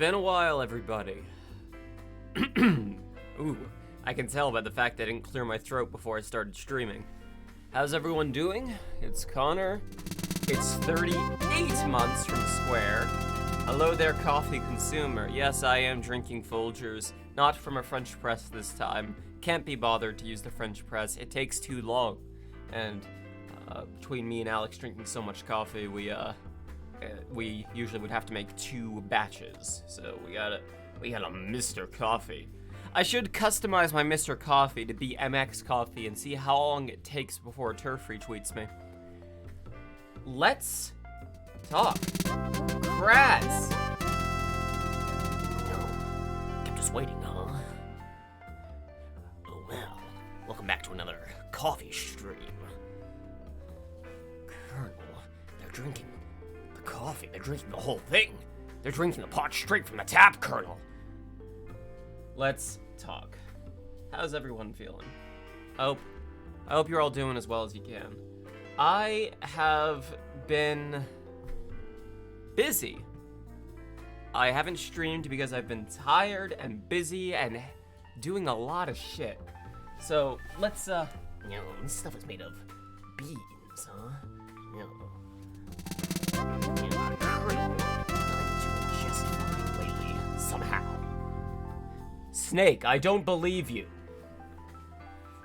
been a while, everybody. Ooh, I can tell by the fact I didn't clear my throat before I started streaming. How's everyone doing? It's Connor. It's 38 months from Square. Hello there, coffee consumer. Yes, I am drinking Folgers. Not from a French press this time. Can't be bothered to use the French press. It takes too long. And between me and Alex drinking so much coffee, we usually would have to make 2 batches. So we got a Mr. Coffee. I should customize my Mr. Coffee to be MX Coffee and see how long it takes before Turf retweets me. Let's talk. Kraz! No, kept us waiting, huh? Oh well, welcome back to another coffee stream. Colonel, they're drinking the coffee, they're drinking the whole thing. They're drinking the pot straight from the tap, Colonel. Let's talk. How's everyone feeling? I hope you're all doing as well as you can. I have been busy. I haven't streamed because I've been tired and busy and doing a lot of shit. So let's This stuff is made of beans, huh? Colonel, I'm doing just fine lately, somehow. Snake, I don't believe you.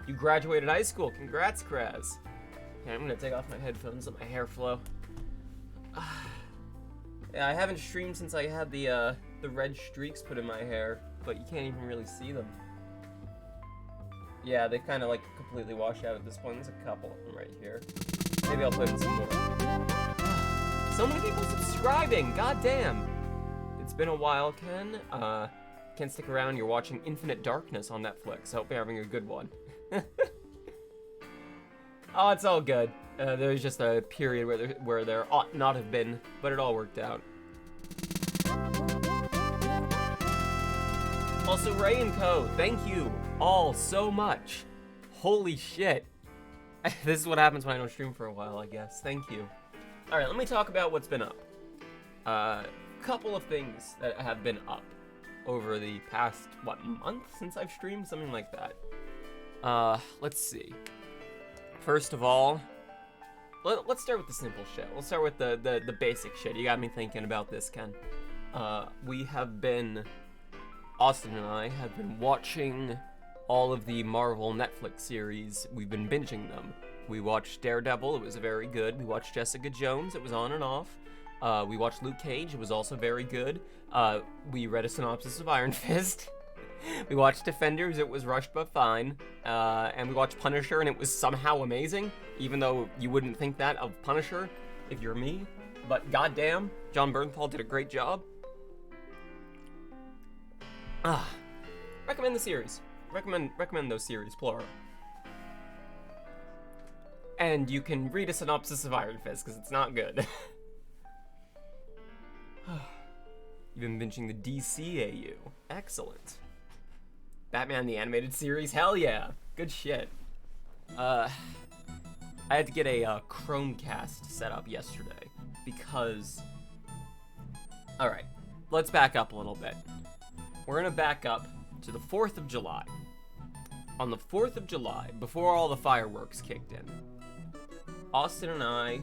You graduated high school. Congrats, Kraz. Okay, I'm gonna take off my headphones, let my hair flow. Yeah, I haven't streamed since I had the red streaks put in my hair, but you can't even really see them. Yeah, they kind of like completely wash out at this point. There's a couple of them right here. Maybe I'll put in some more. So many people subscribing, goddamn. It's been a while, Ken. Can't stick around. You're watching Infinite Darkness on Netflix. I hope you're having a good one. Oh, it's all good. There's just a period where there ought not have been, but it all worked out. Also, Ray and Co, thank you all so much. Holy shit. This is what happens when I don't stream for a while, I guess. Thank you. Alright, let me talk about what's been up. Couple of things that have been up over the past, month since I've streamed? Something like that. Let's see. First of all, let's start with the simple shit. We'll start with the basic shit. You got me thinking about this, Ken. Austin and I have been watching all of the Marvel Netflix series. We've been binging them. We watched Daredevil, it was very good. We watched Jessica Jones, it was on and off. We watched Luke Cage, it was also very good. We read a synopsis of Iron Fist. We watched Defenders, it was rushed but fine. And we watched Punisher, and it was somehow amazing, even though you wouldn't think that of Punisher if you're me. But goddamn, Jon Bernthal did a great job. Recommend the series. Recommend those series, plural. And you can read a synopsis of Iron Fist, because it's not good. You've been binging the DCAU. Excellent. Batman the Animated Series? Hell yeah. Good shit. I had to get a Chromecast set up yesterday, because... Alright, let's back up a little bit. We're gonna back up to the 4th of July. On the 4th of July, before all the fireworks kicked in, Austin and I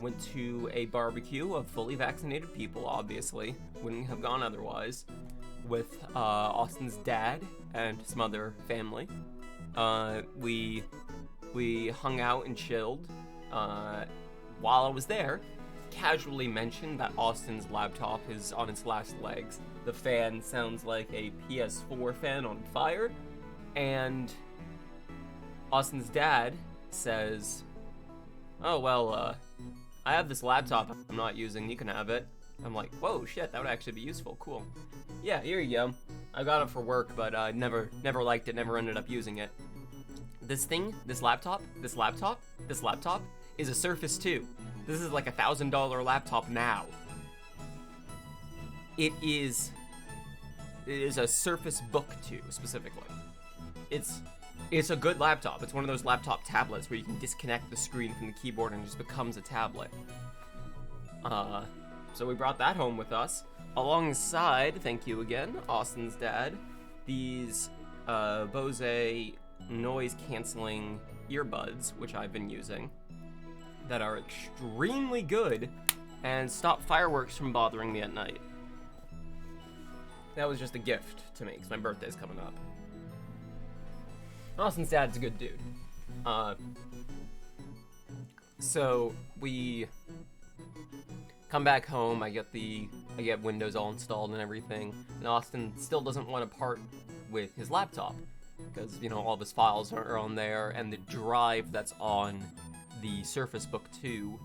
went to a barbecue of fully vaccinated people, obviously. Wouldn't have gone otherwise. With Austin's dad and some other family. We hung out and chilled. While I was there, casually mentioned that Austin's laptop is on its last legs. The fan sounds like a PS4 fan on fire. And Austin's dad says, oh, well, I have this laptop I'm not using, you can have it. I'm like, whoa, shit, that would actually be useful, cool. Yeah, here you go. I got it for work, but I never liked it, never ended up using it. This laptop is a Surface 2. This is like $1,000 laptop now. It is a Surface Book 2, specifically. It's a good laptop. It's one of those laptop tablets where you can disconnect the screen from the keyboard and it just becomes a tablet. So we brought that home with us. Alongside, thank you again, Austin's dad, these Bose noise-canceling earbuds, which I've been using, that are extremely good and stop fireworks from bothering me at night. That was just a gift to me, because my birthday's coming up. Austin's dad's a good dude. So we come back home, I get Windows all installed and everything, and Austin still doesn't want to part with his laptop, because, you know, all of his files are on there, and the drive that's on the Surface Book 2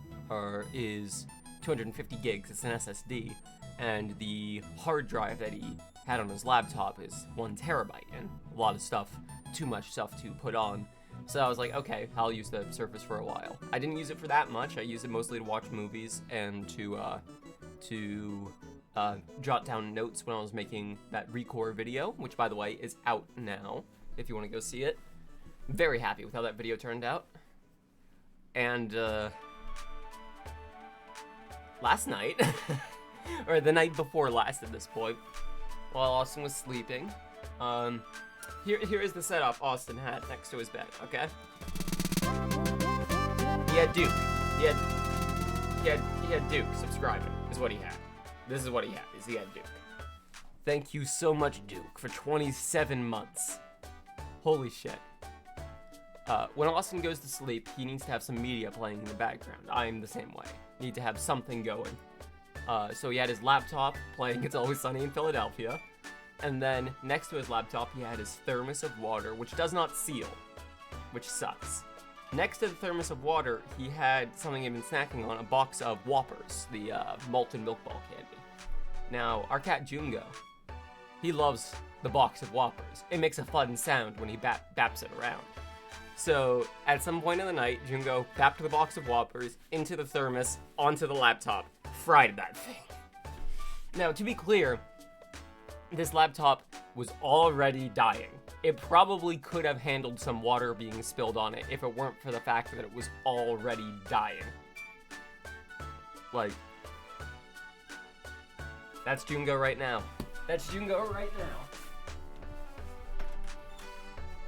is 250 gigs, it's an SSD, and the hard drive that he had on his laptop is 1 terabyte, and a lot of stuff, too much stuff to put on. So I was like, okay, I'll use the Surface for a while. I didn't use it for that much. I used it mostly to watch movies and to jot down notes when I was making that Recore video, which, by the way, is out now, if you want to go see it. I'm very happy with how that video turned out. And, last night, or the night before last at this point, while Austin was sleeping, here is the setup Austin had next to his bed, okay? He had Duke. He had Duke subscribing, is what he had. This is what he had, he had Duke. Thank you so much, Duke, for 27 months. Holy shit. When Austin goes to sleep, he needs to have some media playing in the background. I'm the same way. Need to have something going. So he had his laptop playing It's Always Sunny in Philadelphia. And then next to his laptop, he had his thermos of water, which does not seal, which sucks. Next to the thermos of water, he had something he'd been snacking on, a box of Whoppers, the molten milk ball candy. Now, our cat Jungo, he loves the box of Whoppers. It makes a fun sound when he baps it around. So, at some point in the night, Jungo bapped the box of Whoppers into the thermos, onto the laptop, fried that thing. Now, to be clear, this laptop was already dying. It probably could have handled some water being spilled on it if it weren't for the fact that it was already dying. Like, that's Jungo right now. That's Jungo right now.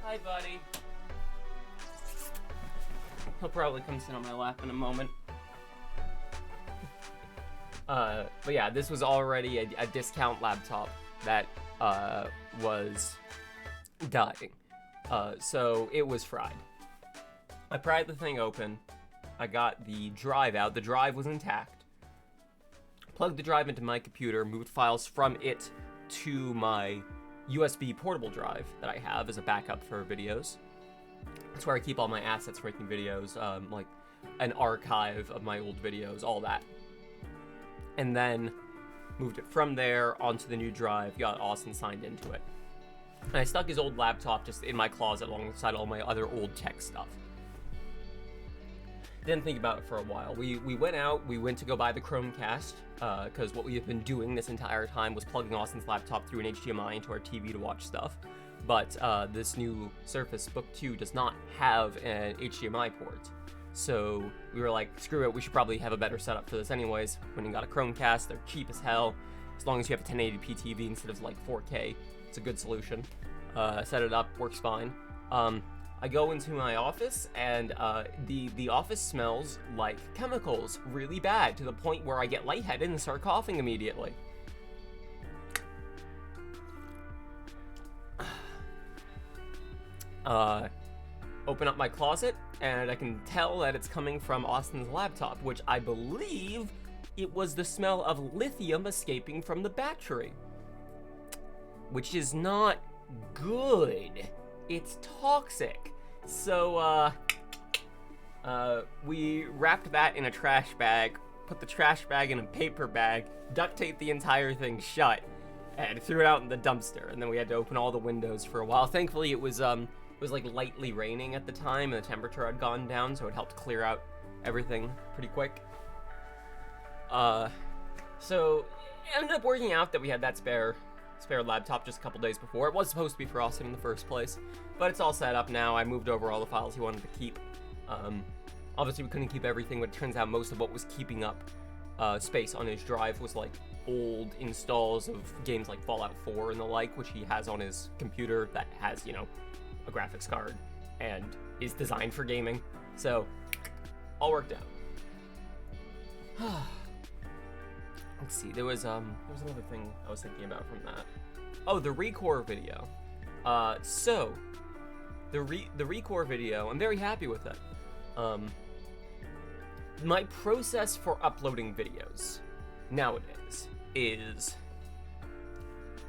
Hi, buddy. He'll probably come sit on my lap in a moment. But yeah, this was already a discount laptop that was dying. So it was fried. I pried the thing open. I got the drive out. The drive was intact. Plugged the drive into my computer, moved files from it to my USB portable drive that I have as a backup for videos. That's where I keep all my assets for making videos, like an archive of my old videos, all that. And then moved it from there onto the new drive, got Austin signed into it. And I stuck his old laptop just in my closet alongside all my other old tech stuff. Didn't think about it for a while. We went out, we went to go buy the Chromecast, because what we have been doing this entire time was plugging Austin's laptop through an HDMI into our TV to watch stuff. But this new Surface Book 2 does not have an HDMI port. So we were like, screw it, we should probably have a better setup for this anyways. When you got a Chromecast, they're cheap as hell. As long as you have a 1080p TV instead of like 4K, it's a good solution. Set it up, works fine. I go into my office, and the office smells like chemicals really bad, to the point where I get lightheaded and start coughing immediately. Open up my closet, and I can tell that it's coming from Austin's laptop, which I believe it was the smell of lithium escaping from the battery. Which is not good. It's toxic. So, we wrapped that in a trash bag, put the trash bag in a paper bag, duct taped the entire thing shut, and threw it out in the dumpster. And then we had to open all the windows for a while. Thankfully, it was like lightly raining at the time, and the temperature had gone down, so it helped clear out everything pretty quick. So it ended up working out that we had that spare laptop just a couple days before. It was supposed to be for Austin in the first place, but it's all set up now. I moved over all the files he wanted to keep. Obviously we couldn't keep everything, but it turns out most of what was keeping up space on his drive was like old installs of games like Fallout 4 and the like, which he has on his computer that has, you know, a graphics card and is designed for gaming. So, all worked out. Let's see, there was another thing I was thinking about from that. Oh, the Recore video. So, the Recore video, I'm very happy with it. My process for uploading videos nowadays is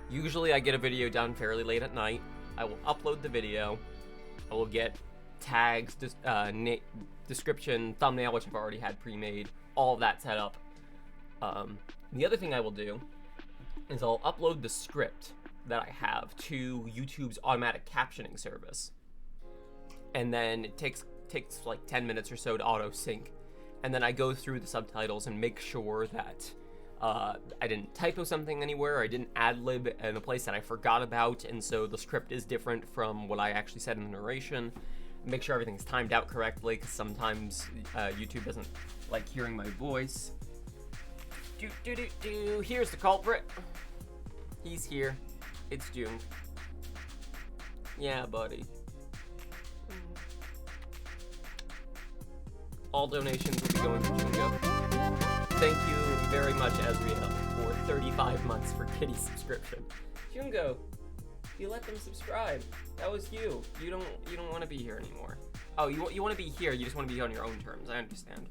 usually I get a video done fairly late at night. I will upload the video. I will get tags, description, thumbnail, which I've already had pre-made, all of that set up. The other thing I will do is I'll upload the script that I have to YouTube's automatic captioning service. And then it takes like 10 minutes or so to auto sync. And then I go through the subtitles and make sure that I didn't typo something anywhere, I didn't ad-lib in a place that I forgot about, and so the script is different from what I actually said in the narration. Make sure everything's timed out correctly, because sometimes YouTube doesn't like hearing my voice. Here's the culprit. He's here. It's June. Yeah, buddy. All donations will be going to Jungo. Thank you very much, Ezreal, for 35 months for Kitty subscription. Jungo, you let them subscribe. That was you. You don't want to be here anymore. Oh, you want to be here. You just want to be on your own terms. I understand.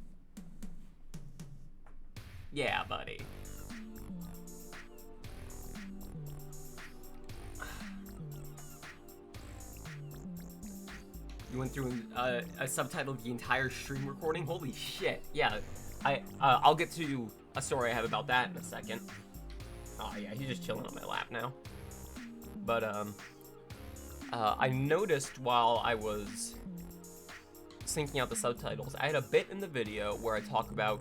Yeah, buddy. You went through a subtitle of the entire stream recording? Holy shit. Yeah, I'll get to a story I have about that in a second. Oh yeah, he's just chilling on my lap now. But, I noticed while I was syncing out the subtitles, I had a bit in the video where I talk about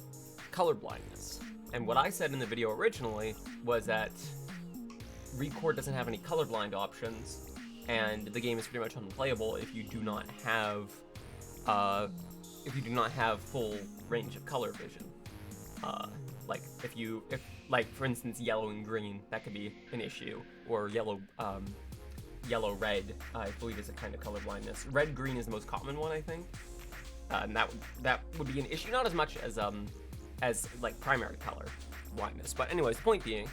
color blindness. And what I said in the video originally was that Record doesn't have any colorblind options, and the game is pretty much unplayable if you do not have full range of color vision. Like for instance yellow and green, that could be an issue, or yellow red, I believe is a kind of color blindness. Red green is the most common one, I think, and that would be an issue, not as much as like primary color blindness. But anyways, the point being,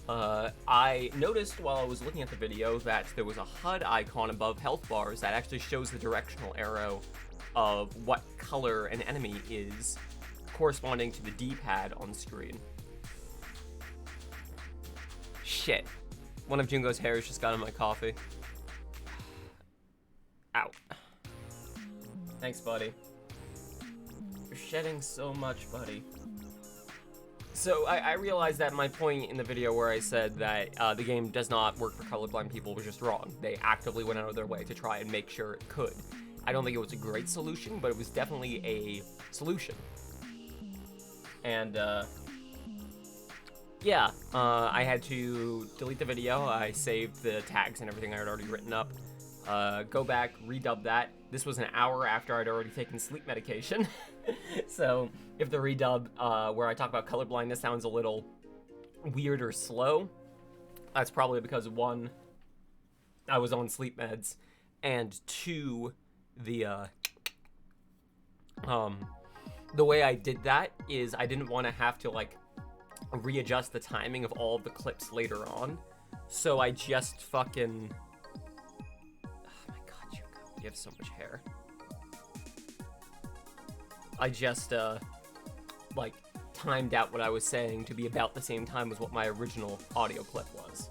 I noticed while I was looking at the video that there was a HUD icon above health bars that actually shows the directional arrow of what color an enemy is, corresponding to the D-pad on screen. Shit. One of Jungo's hairs just got in my coffee. Ow. Thanks, buddy. You're shedding so much, buddy. So I realized that my point in the video where I said that the game does not work for colorblind people was just wrong. They actively went out of their way to try and make sure it could. I don't think it was a great solution, but it was definitely a solution. And yeah, I had to delete the video. I saved the tags and everything I had already written up. Go back, redub that. This was an hour after I'd already taken sleep medication. So if the redub where I talk about colorblindness sounds a little weird or slow, that's probably because, one, I was on sleep meds, and two, the way I did that is I didn't want to have to like readjust the timing of all of the clips later on. So I just fucking... Oh my god, you have so much hair. I just, like, timed out what I was saying to be about the same time as what my original audio clip was.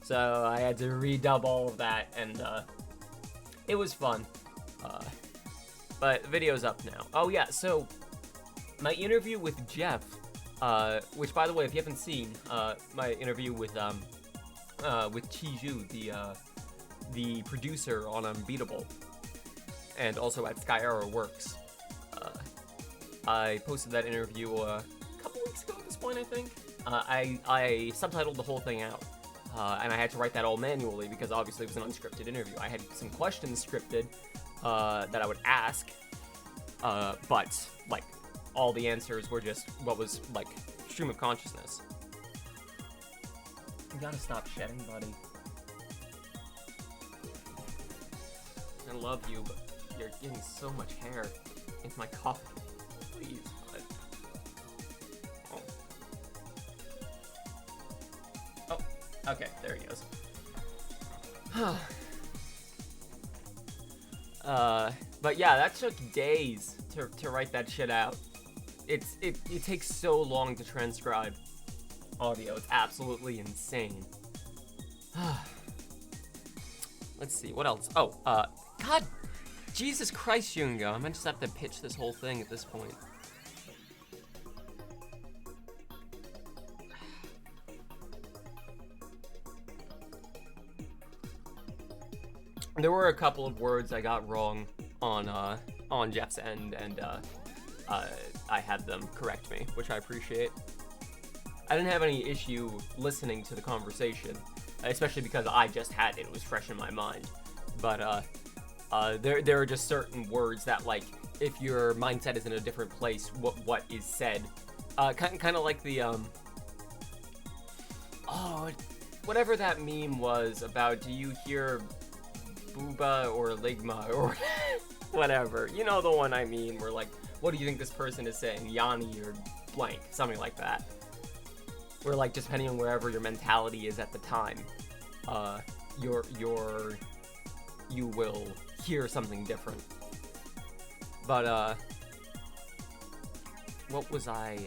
So I had to redub all of that, and, it was fun. But the video's up now. Oh yeah, so my interview with Jeff, which, by the way, if you haven't seen, my interview with Chiju, the producer on Unbeatable, and also at Sky Arrow Works. I posted that interview a couple weeks ago at this point, I think. I subtitled the whole thing out, and I had to write that all manually because obviously it was an unscripted interview. I had some questions scripted that I would ask, but like all the answers were just what was like stream of consciousness. You gotta stop shedding, buddy. I love you, but you're getting so much hair in my coffee. Please, bud. Oh. Oh, okay, there he goes. But yeah, that took days to write that shit out. It takes so long to transcribe audio. It's absolutely insane. Let's see, what else? Oh, God, Jesus Christ, Jungo. I might just have to pitch this whole thing at this point. There were a couple of words I got wrong on Jeff's end, and I had them correct me, which I appreciate. I didn't have any issue listening to the conversation, especially because I just had it. It was fresh in my mind. But there are just certain words that, like, if your mindset is in a different place, what is said, kind of like the whatever that meme was about. Do you hear Booba or Ligma or whatever? You know the one I mean, where like, what do you think this person is saying? Yanni or blank, something like that. Where like, just depending on wherever your mentality is at the time, you will hear something different. But what was my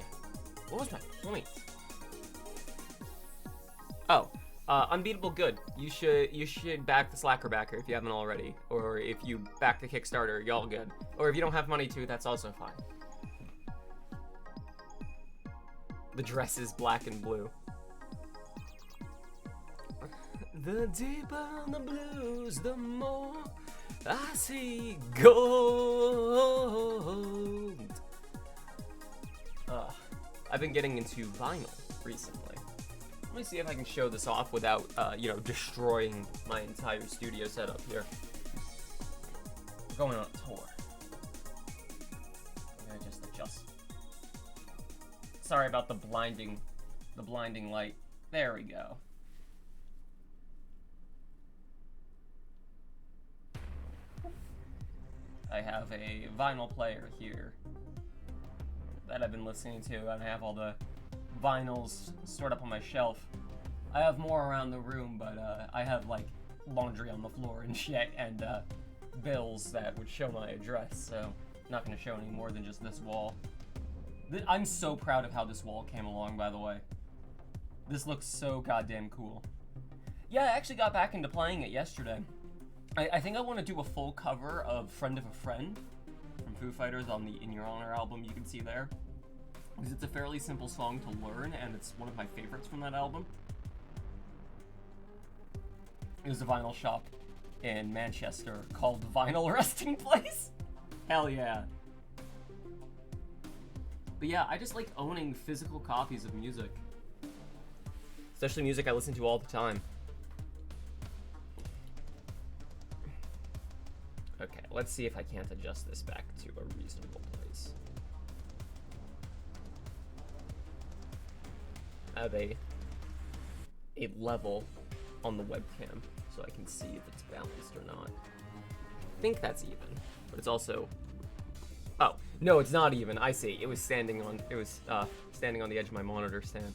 point? Oh, Unbeatable Good. You should back the Slacker backer if you haven't already, or if you back the Kickstarter, y'all good. Or if you don't have money to, that's also fine. The dress is black and blue. The deeper the blues, the more I see gold. I've been getting into vinyl recently. Let me see if I can show this off without, destroying my entire studio setup here. We're going on a tour. I'm gonna just adjust. Sorry about the blinding light. There we go. I have a vinyl player here that I've been listening to, and I have all the vinyls stored up on my shelf. I have more around the room, but I have like laundry on the floor and shit, and bills that would show my address, so I'm not gonna show any more than just this wall. I'm so proud of how this wall came along, by the way. This looks so goddamn cool. Yeah, I actually got back into playing it yesterday. I think I want to do a full cover of Friend of a Friend from Foo Fighters on the In Your Honor album you can see there. Because it's a fairly simple song to learn, and it's one of my favorites from that album. There's a vinyl shop in Manchester called Vinyl Resting Place. Hell yeah. But yeah, I just like owning physical copies of music. Especially music I listen to all the time. Okay, let's see if I can't adjust this back to a reasonable place. I have a level on the webcam so I can see if it's balanced or not. I think that's even, but it's also... Oh, no, it's not even. I see. It was standing on the edge of my monitor stand.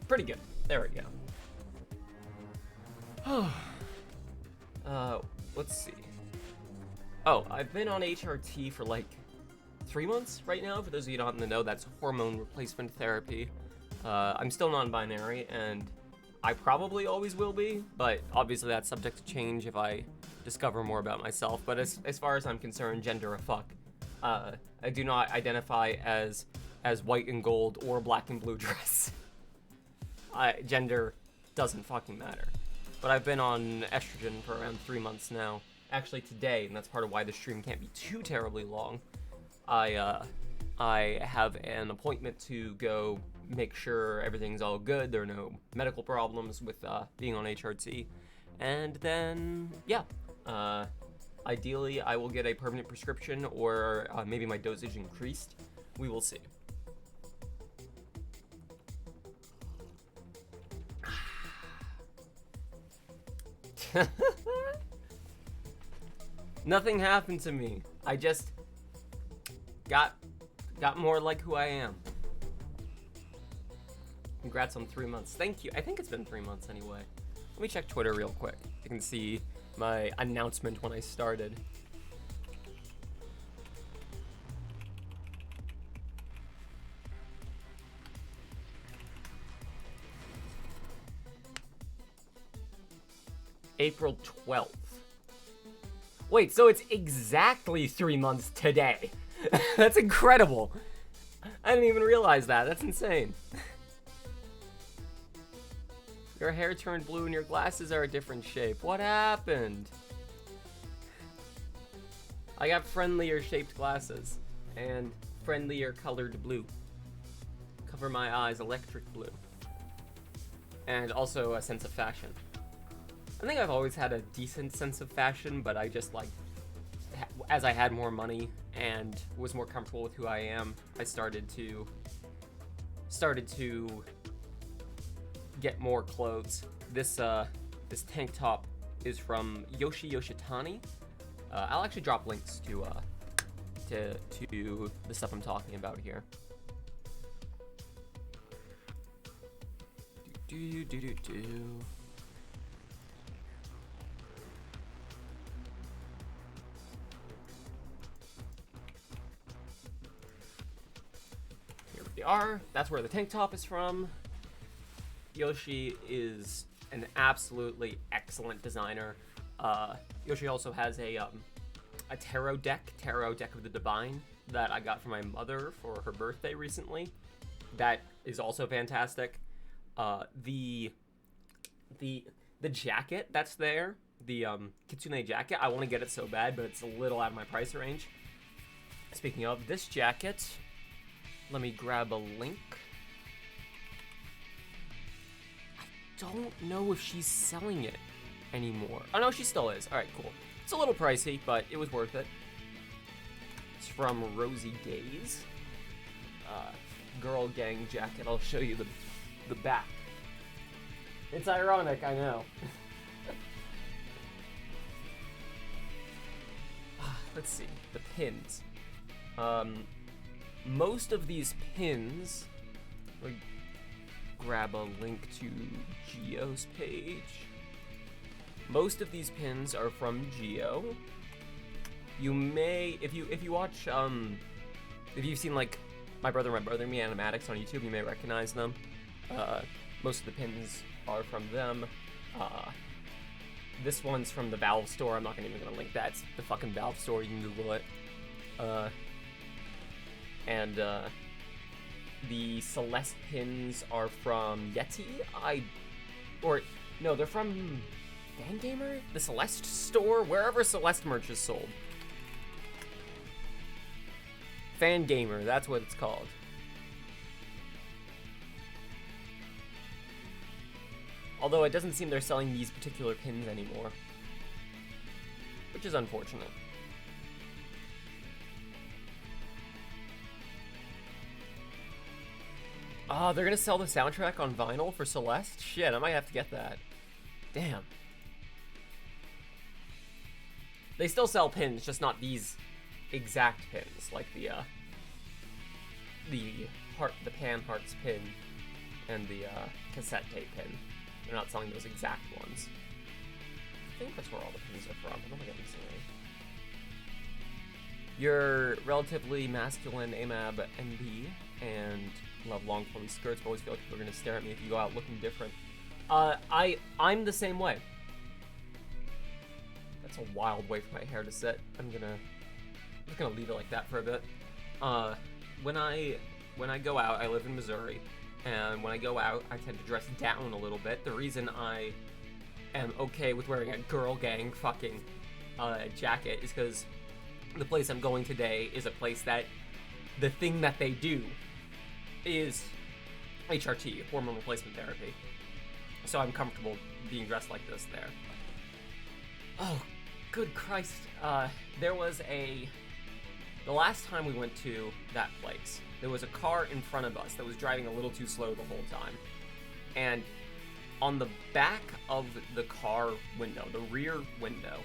Pretty good. There we go. Let's see. Oh, I've been on HRT for like 3 months right now. For those of you who don't know, that's hormone replacement therapy. I'm still non-binary, and I probably always will be, but obviously that's subject to change if I discover more about myself. But as far as I'm concerned, gender a fuck. I do not identify as white and gold or black and blue dress. Gender doesn't fucking matter. But I've been on estrogen for around 3 months now. Actually today, and that's part of why the stream can't be too terribly long. I have an appointment to go make sure everything's all good. There are no medical problems with being on HRT. And then, yeah. Ideally, I will get a permanent prescription or maybe my dosage increased. We will see. Nothing happened to me. I just got more like who I am. Congrats on 3 months. Thank you. I think it's been 3 months anyway. Let me check Twitter real quick. You can see my announcement when I started. April 12th. Wait, so it's exactly 3 months today. That's incredible. I didn't even realize that. That's insane. Your hair turned blue and your glasses are a different shape. What happened? I got friendlier shaped glasses and friendlier colored blue. Cover my eyes, electric blue. And also a sense of fashion. I think I've always had a decent sense of fashion, but I just like, as I had more money and was more comfortable with who I am, I started to get more clothes. This tank top is from Yoshitani. I'll actually drop links to the stuff I'm talking about here. Here we are. That's where the tank top is from. Yoshi is an absolutely excellent designer. Yoshi also has a tarot deck of the Divine that I got from my mother for her birthday recently. That is also fantastic. The jacket that's there, the Kitsune jacket, I want to get it so bad, but it's a little out of my price range. Speaking of this jacket, let me grab a link. I don't know if she's selling it anymore. Oh no, she still is. Alright, cool. It's a little pricey, but it was worth it. It's from Rosy Days. Girl gang jacket. I'll show you the back. It's ironic, I know. Let's see. The pins. Most of these pins... grab a link to Geo's page. Most of these pins are from Geo. You may, if you watch, if you've seen like My Brother and Me animatics on YouTube, you may recognize them. Most of the pins are from them. This one's from the Valve store. I'm not even gonna link that. It's the fucking Valve store. You can Google it. The Celeste pins are from Yeti. They're from Fangamer? The Celeste store? Wherever Celeste merch is sold. Fangamer, that's what it's called. Although it doesn't seem they're selling these particular pins anymore. Which is unfortunate. Oh, they're gonna sell the soundtrack on vinyl for Celeste? Shit, I might have to get that. Damn. They still sell pins, just not these exact pins, like the Pan Hearts pin and the cassette tape pin. They're not selling those exact ones. I think that's where all the pins are from. I don't think I'm missing any. You're relatively masculine, AMAB, NB, and love long flowy skirts, but always feel like people are gonna stare at me if you go out looking different. I'm the same way. That's a wild way for my hair to sit. I'm just gonna leave it like that for a bit. When I go out, I live in Missouri, and when I go out, I tend to dress down a little bit. The reason I am okay with wearing a girl gang fucking jacket is because the place I'm going today is a place that the thing that they do is HRT, hormone replacement therapy. So I'm comfortable being dressed like this there. Oh, good Christ. There was the last time we went to that place, there was a car in front of us that was driving a little too slow the whole time. And on the back of the car window, the rear window,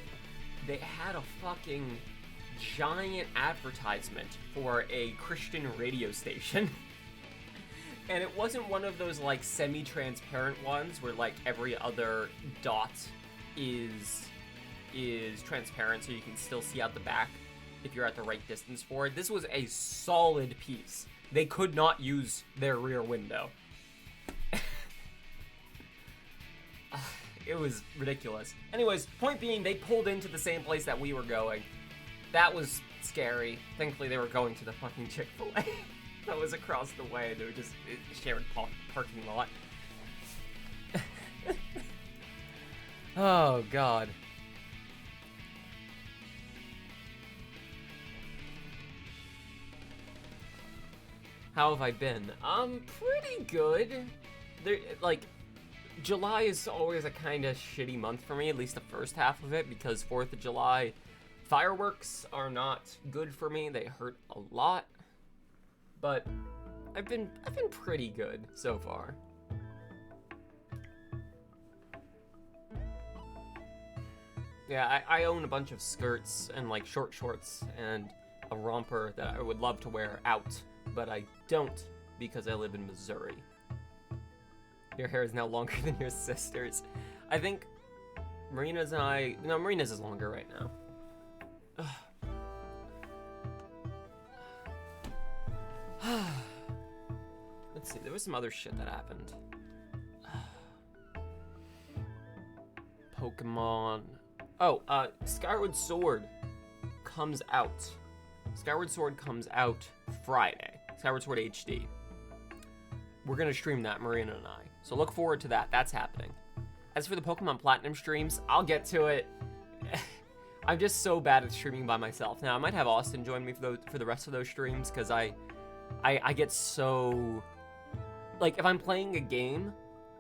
they had a fucking giant advertisement for a Christian radio station. And it wasn't one of those, like, semi-transparent ones where, like, every other dot is transparent so you can still see out the back if you're at the right distance for it. This was a solid piece. They could not use their rear window. It was ridiculous. Anyways, point being, they pulled into the same place that we were going. That was scary. Thankfully, they were going to the fucking Chick-fil-A that was across the way. They were just sharing parking lot. Oh, God. How have I been? Pretty good. July is always a kind of shitty month for me, at least the first half of it, because 4th of July fireworks are not good for me. They hurt a lot. But I've been pretty good so far. Yeah, I own a bunch of skirts and, like, short shorts and a romper that I would love to wear out, but I don't because I live in Missouri. Your hair is now longer than your sister's. I think Marina's is longer right now. Let's see, there was some other shit that happened. Pokemon. Oh, Skyward Sword comes out. Skyward Sword comes out Friday. Skyward Sword HD. We're gonna stream that, Marina and I. So look forward to that. That's happening. As for the Pokemon Platinum streams, I'll get to it. I'm just so bad at streaming by myself. Now, I might have Austin join me for the rest of those streams, because I get so... Like, if I'm playing a game,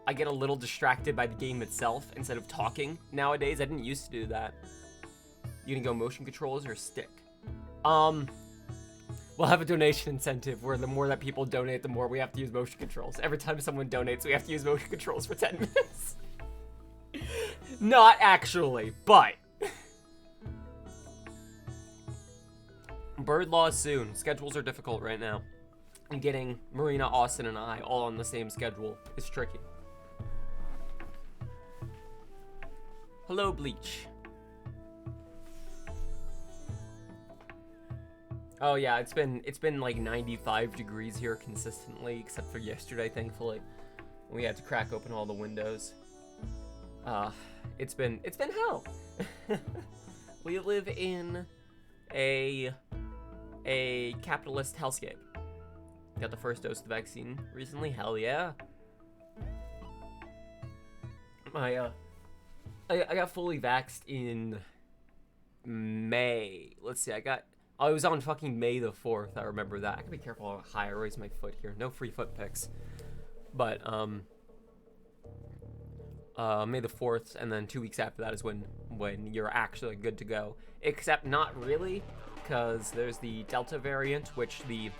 I get a little distracted by the game itself instead of talking nowadays. I didn't used to do that. You gonna go motion controls or stick? We'll have a donation incentive where the more that people donate, the more we have to use motion controls. Every time someone donates, we have to use motion controls for 10 minutes. Not actually, but... Bird law soon. Schedules are difficult right now. And getting Marina, Austin, and I all on the same schedule is tricky. Hello, Bleach. Oh yeah, it's been like 95 degrees here consistently, except for yesterday, thankfully. We had to crack open all the windows. It's been hell. We live in a capitalist hellscape. Got the first dose of the vaccine recently. Hell yeah. I got fully vaxxed in May. Let's see, I was on fucking May the 4th, I remember that. I gotta be careful how high I raise my foot here. No free foot pics. But, May the 4th, and then 2 weeks after that is when you're actually good to go. Except not really, because there's the Delta variant, which the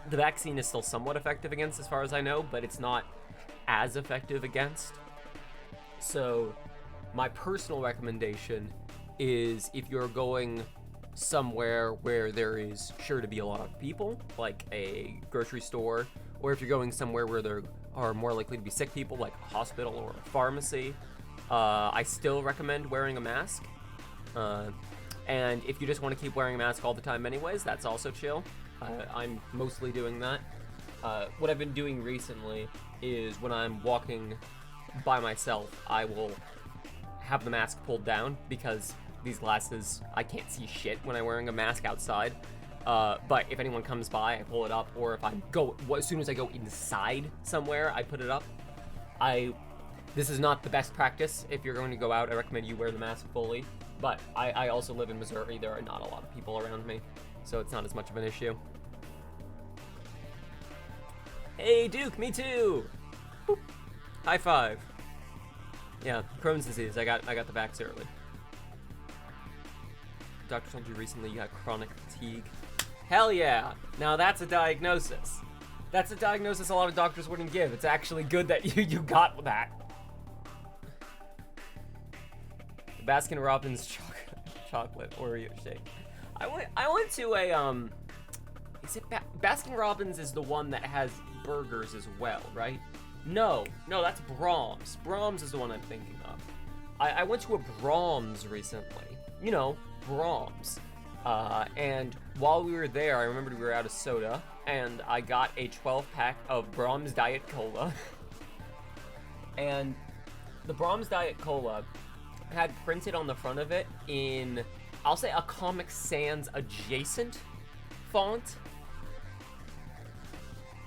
vaccine is still somewhat effective against, as far as I know, but it's not as effective against. So, my personal recommendation is if you're going somewhere where there is sure to be a lot of people, like a grocery store, or if you're going somewhere where there are more likely to be sick people, like a hospital or a pharmacy, I still recommend wearing a mask. And if you just want to keep wearing a mask all the time anyways, that's also chill. I'm mostly doing that. What I've been doing recently is when I'm walking by myself, I will have the mask pulled down because these glasses, I can't see shit when I'm wearing a mask outside. But if anyone comes by, I pull it up, or if as soon as I go inside somewhere, I put it up. This is not the best practice. If you're going to go out, I recommend you wear the mask fully. But I also live in Missouri. There are not a lot of people around me, so it's not as much of an issue. Hey, Duke, me too! Boop. High five. Yeah, Crohn's disease. I got the vax early. Doctor told you recently you had chronic fatigue. Hell yeah! Now that's a diagnosis. That's a diagnosis a lot of doctors wouldn't give. It's actually good that you got that. The Baskin Robbins chocolate Oreo shake. I went to a is it Baskin Robbins is the one that has burgers as well, right? No, that's Brahms. Brahms is the one I'm thinking of. I went to a Brahms recently. You know, Brahms. And while we were there, I remembered we were out of soda, and I got a 12-pack of Brahms Diet Cola. And the Brahms Diet Cola had printed on the front of it in, I'll say, a Comic Sans adjacent font.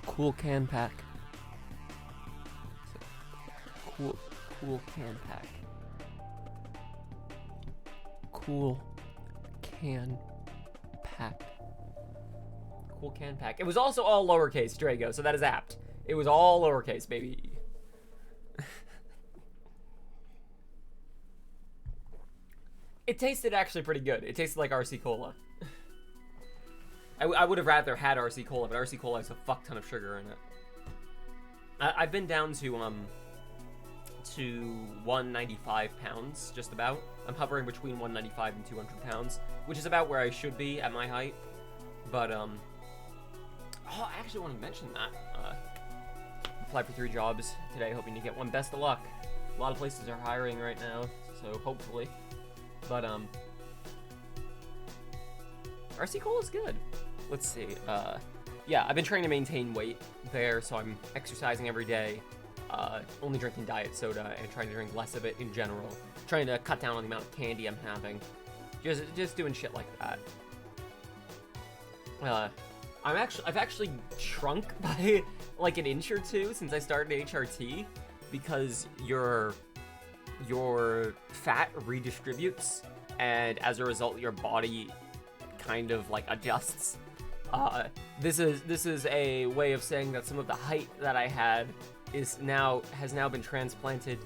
Cool can pack. Cool can pack. Cool can pack. Cool can pack. It was also all lowercase, Drago, so that is apt. It was all lowercase, baby. It tasted actually pretty good. It tasted like RC Cola. I would have rather had RC Cola, but RC Cola has a fuck ton of sugar in it. I've been down to 195 pounds, just about. I'm hovering between 195 and 200 pounds, which is about where I should be at my height. But, oh, I actually want to mention that. Applied for 3 jobs today, hoping to get one. Best of luck. A lot of places are hiring right now, so hopefully. But, RC Cola's good. Let's see, yeah, I've been trying to maintain weight there, so I'm exercising every day, only drinking diet soda, and trying to drink less of it in general. Trying to cut down on the amount of candy I'm having. Just doing shit like that. I've actually shrunk by like an inch or two since I started HRT, because your fat redistributes, and as a result, your body kind of like adjusts. This is a way of saying that some of the height that I had has now been transplanted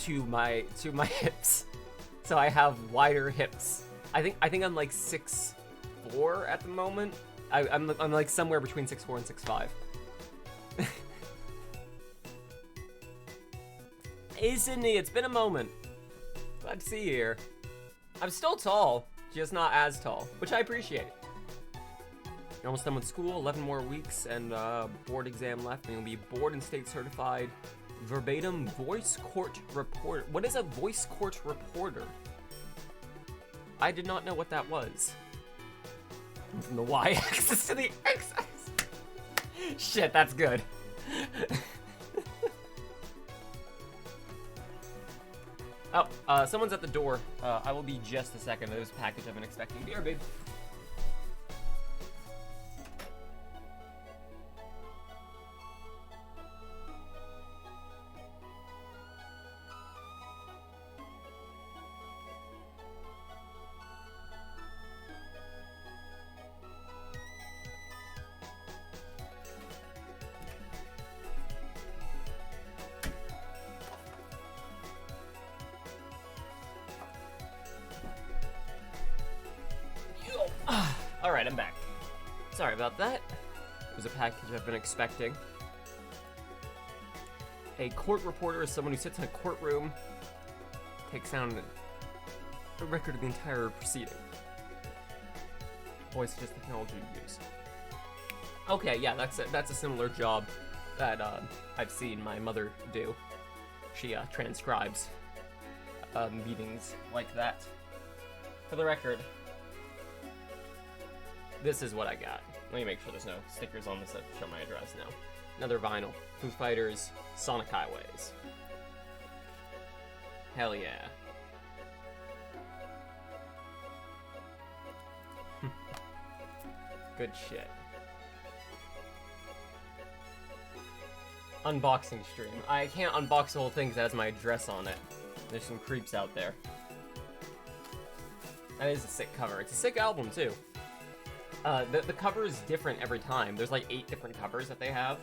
to my hips, so I have wider hips. I think I'm like 6'4" at the moment. I'm like somewhere between 6'4" and 6'5". Hey Sydney, it's been a moment. Glad to see you here. I'm still tall, just not as tall, which I appreciate. You're almost done with school, 11 more weeks, and board exam left, and you'll be board and state certified verbatim voice court reporter. What is a voice court reporter? I did not know what that was. From the y-axis to the x-axis. Shit, that's good. Oh, someone's at the door. I will be just a second. There's a package I've been expecting. Be here, babe. Alright, I'm back. Sorry about that. It was a package I've been expecting. A court reporter is someone who sits in a courtroom, takes down a record of the entire proceeding. Voice just technology use. Okay, yeah, that's a similar job that I've seen my mother do. She transcribes meetings like that. For the record, this is what I got. Let me make sure there's no stickers on this that show my address now. Another vinyl. Foo Fighters, Sonic Highways. Hell yeah. Good shit. Unboxing stream. I can't unbox the whole thing because it has my address on it. There's some creeps out there. That is a sick cover. It's a sick album, too. The cover is different every time. There's like 8 different covers that they have,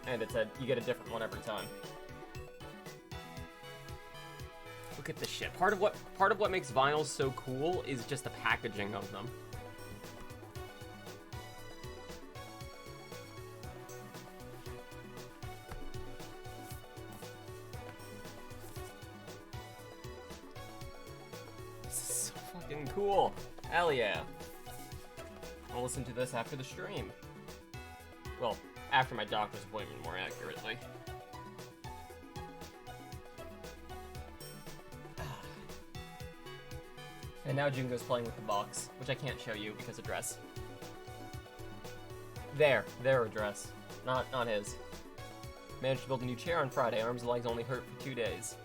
and you get a different one every time. Look at this shit. Part of what makes vinyls so cool is just the packaging of them. This is so fucking cool. Hell yeah. I'll listen to this after the stream. Well, after my doctor's appointment, more accurately. And now Jungo's playing with the box, which I can't show you because of dress. Their address, not his. Managed to build a new chair on Friday. Arms and legs only hurt for 2 days.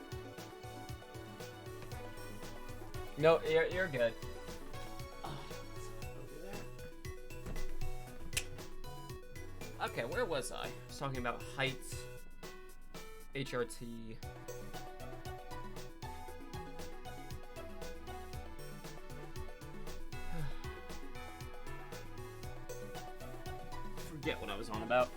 No, you're good. Okay, where was I? I was talking about heights, HRT. Forget what I was on about.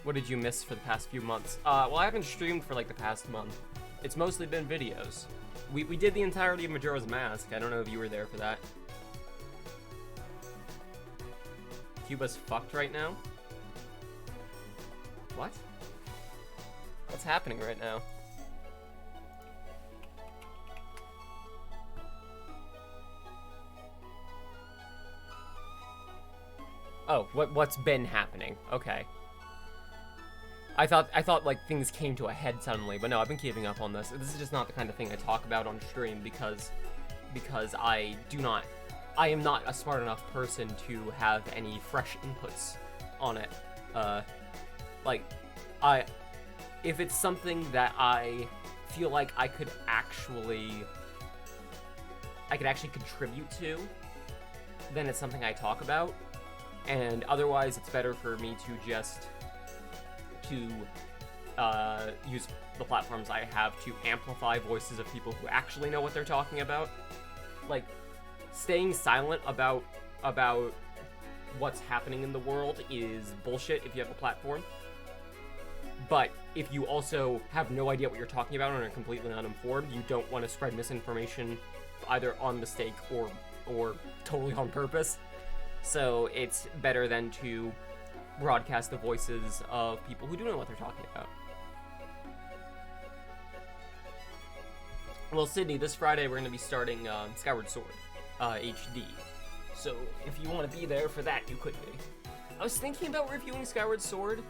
What did you miss for the past few months? Well, I haven't streamed for like the past month. It's mostly been videos. We did the entirety of Majora's Mask. I don't know if you were there for that. Cuba's fucked right now? What? What's happening right now? Oh, what's been happening? Okay. I thought like things came to a head suddenly, but no, I've been keeping up on this. This is just not the kind of thing I talk about on stream because I am not a smart enough person to have any fresh inputs on it. If it's something that I feel like I could actually contribute to, then it's something I talk about. And otherwise, it's better for me to just use the platforms I have to amplify voices of people who actually know what they're talking about. Like, staying silent about what's happening in the world is bullshit if you have a platform. But if you also have no idea what you're talking about and are completely uninformed, you don't want to spread misinformation either on mistake or totally on purpose. So it's better than to broadcast the voices of people who do know what they're talking about. Well, Sydney, this Friday we're going to be starting Skyward Sword HD. So if you want to be there for that, you could be. I was thinking about reviewing Skyward Sword,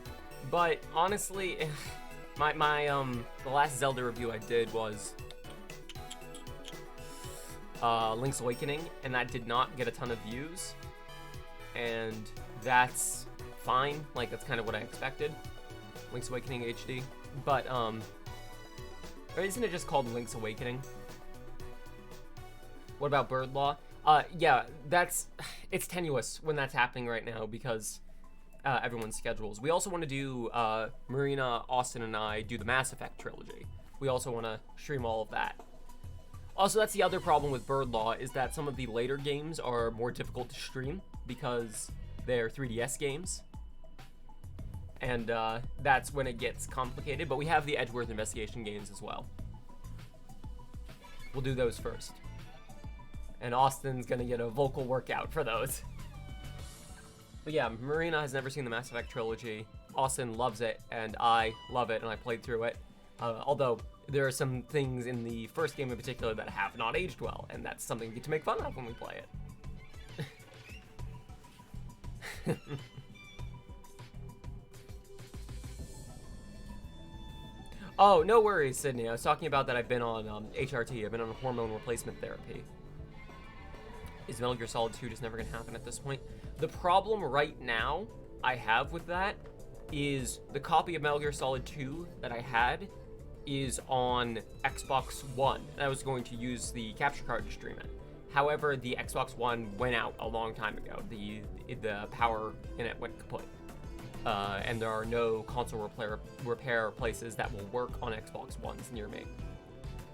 but honestly, the last Zelda review I did was Link's Awakening, and that did not get a ton of views, and that's fine. Like, that's kind of what I expected. Link's Awakening HD, but or isn't it just called Link's Awakening? What about Bird Law? Yeah, it's tenuous when that's happening right now because everyone's schedules. We also want to do, Marina, Austin, and I do the Mass Effect trilogy. We also want to stream all of that. Also, that's the other problem with Bird Law, is that some of the later games are more difficult to stream because they're 3DS games. And that's when it gets complicated, but we have the Edgeworth Investigation games as well. We'll do those first. And Austin's gonna get a vocal workout for those. But yeah, Marina has never seen the Mass Effect trilogy. Austin loves it, and I love it, and I played through it. Although, there are some things in the first game in particular that have not aged well, and that's something we get to make fun of when we play it. Oh, no worries, Sydney. I was talking about that I've been on HRT. I've been on hormone replacement therapy. Is Metal Gear Solid 2 just never going to happen at this point? The problem right now I have with that is the copy of Metal Gear Solid 2 that I had is on Xbox One, and I was going to use the capture card to stream it. However, the Xbox One went out a long time ago. The power in it went kaput. And there are no console repair places that will work on Xbox Ones near me.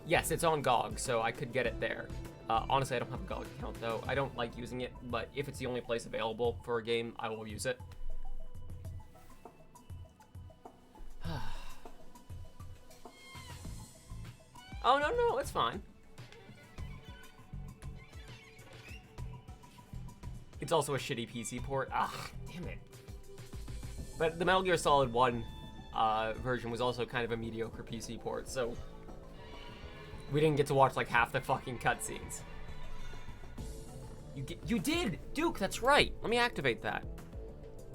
Yes, it's on GOG, so I could get it there. Honestly, I don't have a GOG account, though. I don't like using it, but if it's the only place available for a game, I will use it. Oh, no, it's fine. It's also a shitty PC port. Ah, damn it. But the Metal Gear Solid 1 version was also kind of a mediocre PC port, so we didn't get to watch like half the fucking cutscenes. You did! Duke, that's right! Let me activate that.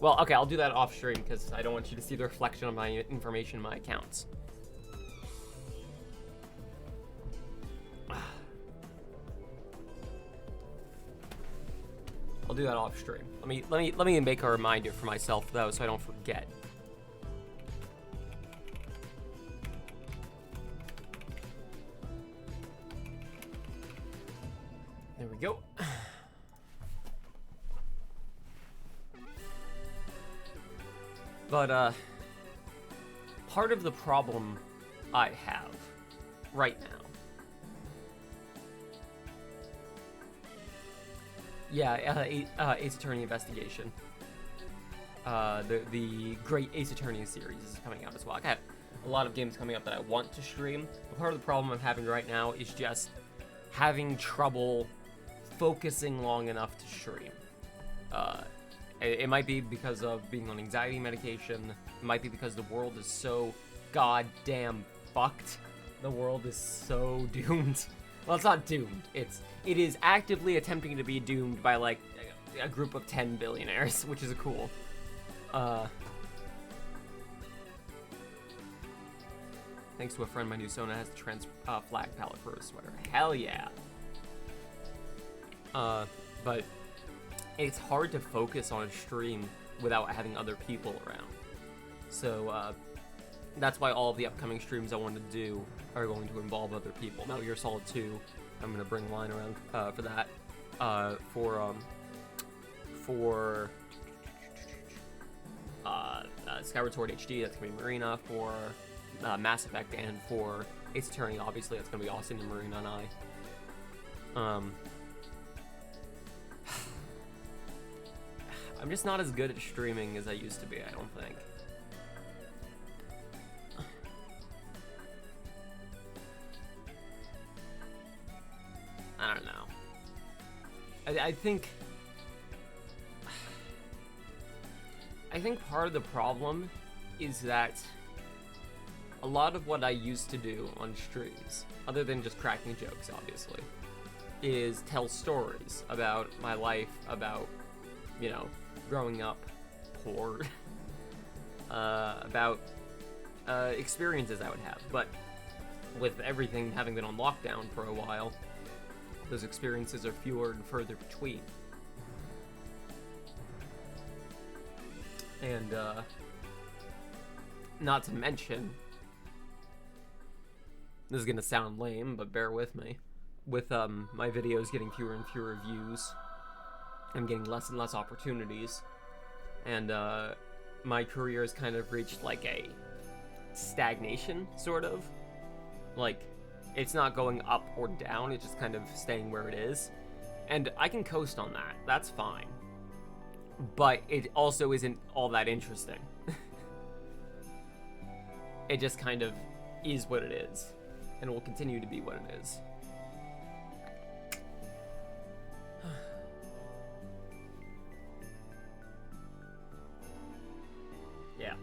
Well, okay, I'll do that off stream because I don't want you to see the reflection of my information in my accounts. I'll do that off stream. Let me make a reminder for myself though, so I don't forget. There we go. But part of the problem I have right now. Yeah, Ace Attorney Investigation. The great Ace Attorney series is coming out as well. I got a lot of games coming up that I want to stream, but part of the problem I'm having right now is just having trouble focusing long enough to stream. It might be because of being on anxiety medication. It might be because the world is so goddamn fucked. The world is so doomed. Well, it's not doomed. It is actively attempting to be doomed by like a group of 10 billionaires, which is cool. Thanks to a friend, my new Sona has the trans flag palette for a sweater. Hell yeah. But it's hard to focus on a stream without having other people around. So that's why all of the upcoming streams I want to do are going to involve other people. Metal Gear Solid 2, I'm going to bring Line around for that. For Skyward Sword HD, that's going to be Marina. For Mass Effect and for Ace Attorney, obviously, that's going to be Austin and Marina and I. I'm just not as good at streaming as I used to be, I don't think. I don't know. I think part of the problem is that a lot of what I used to do on streams, other than just cracking jokes, obviously, is tell stories about my life, about, you know, growing up poor, about experiences I would have. But with everything having been on lockdown for a while, those experiences are fewer and further between. And not to mention, this is gonna sound lame, but bear with me, with my videos getting fewer and fewer views, I'm getting less and less opportunities, and my career has kind of reached like a stagnation, sort of. Like, it's not going up or down, it's just kind of staying where it is. And I can coast on that, that's fine. But it also isn't all that interesting. It just kind of is what it is, and will continue to be what it is. Yeah.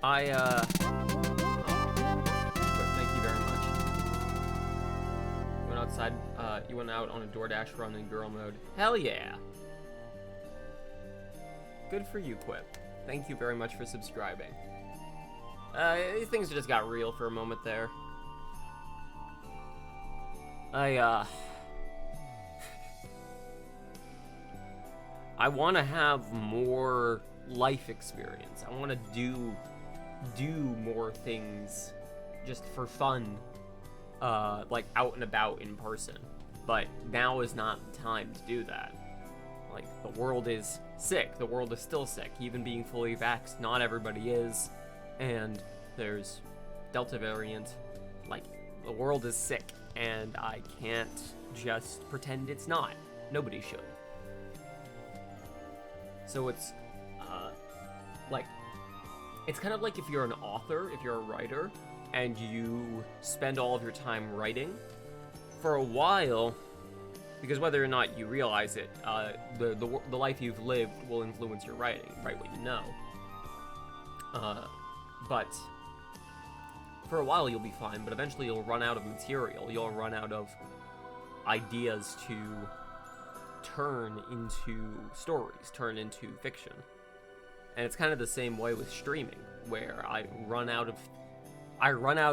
Thank you very much. You went outside, you went out on a DoorDash run in girl mode. Hell yeah. Good for you, Quip. Thank you very much for subscribing. Things just got real for a moment there. I want to have more life experience. I want to do more things just for fun, like out and about in person. But now is not the time to do that. Like, the world is sick. The world is still sick. Even being fully vaxxed, not everybody is. And there's Delta variant. Like, the world is sick, and I can't just pretend it's not. Nobody should. So it's, like, it's kind of like if you're an author, if you're a writer, and you spend all of your time writing, for a while, because whether or not you realize it, the life you've lived will influence your writing, write what you know. But for a while you'll be fine, but eventually you'll run out of material. You'll run out of ideas to turn into stories, turn into fiction. And it's kind of the same way with streaming, where I run out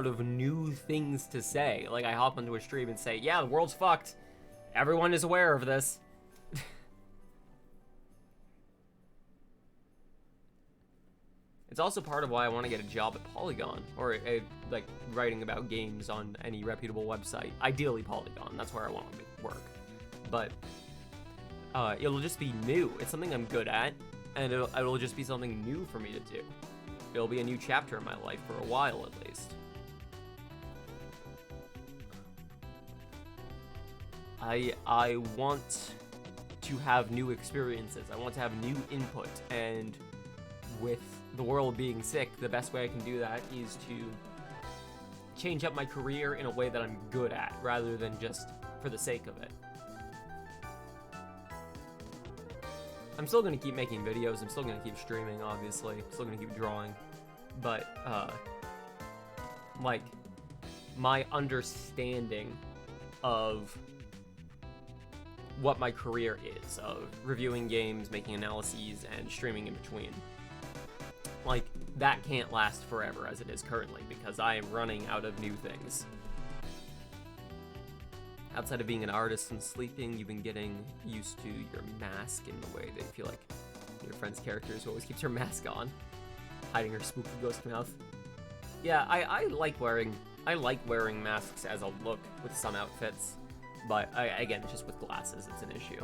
of new things to say. Like, I hop onto a stream and say, yeah, the world's fucked. Everyone is aware of this. It's also part of why I want to get a job at Polygon, or like writing about games on any reputable website. Ideally Polygon, that's where I want to work. But it'll just be new. It's something I'm good at, and it'll just be something new for me to do. It'll be a new chapter in my life for a while, at least. I want to have new experiences. I want to have new input, and with the world being sick, the best way I can do that is to change up my career in a way that I'm good at, rather than just for the sake of it. I'm still going to keep making videos, I'm still going to keep streaming, obviously, I'm still going to keep drawing, but, like, my understanding of what my career is, of reviewing games, making analyses, and streaming in between, like, that can't last forever as it is currently, because I am running out of new things. Outside of being an artist and sleeping, you've been getting used to your mask in the way that you feel like your friend's characters who always keeps her mask on, hiding her spooky ghost mouth. Yeah, I like wearing masks as a look with some outfits, but again, just with glasses, it's an issue.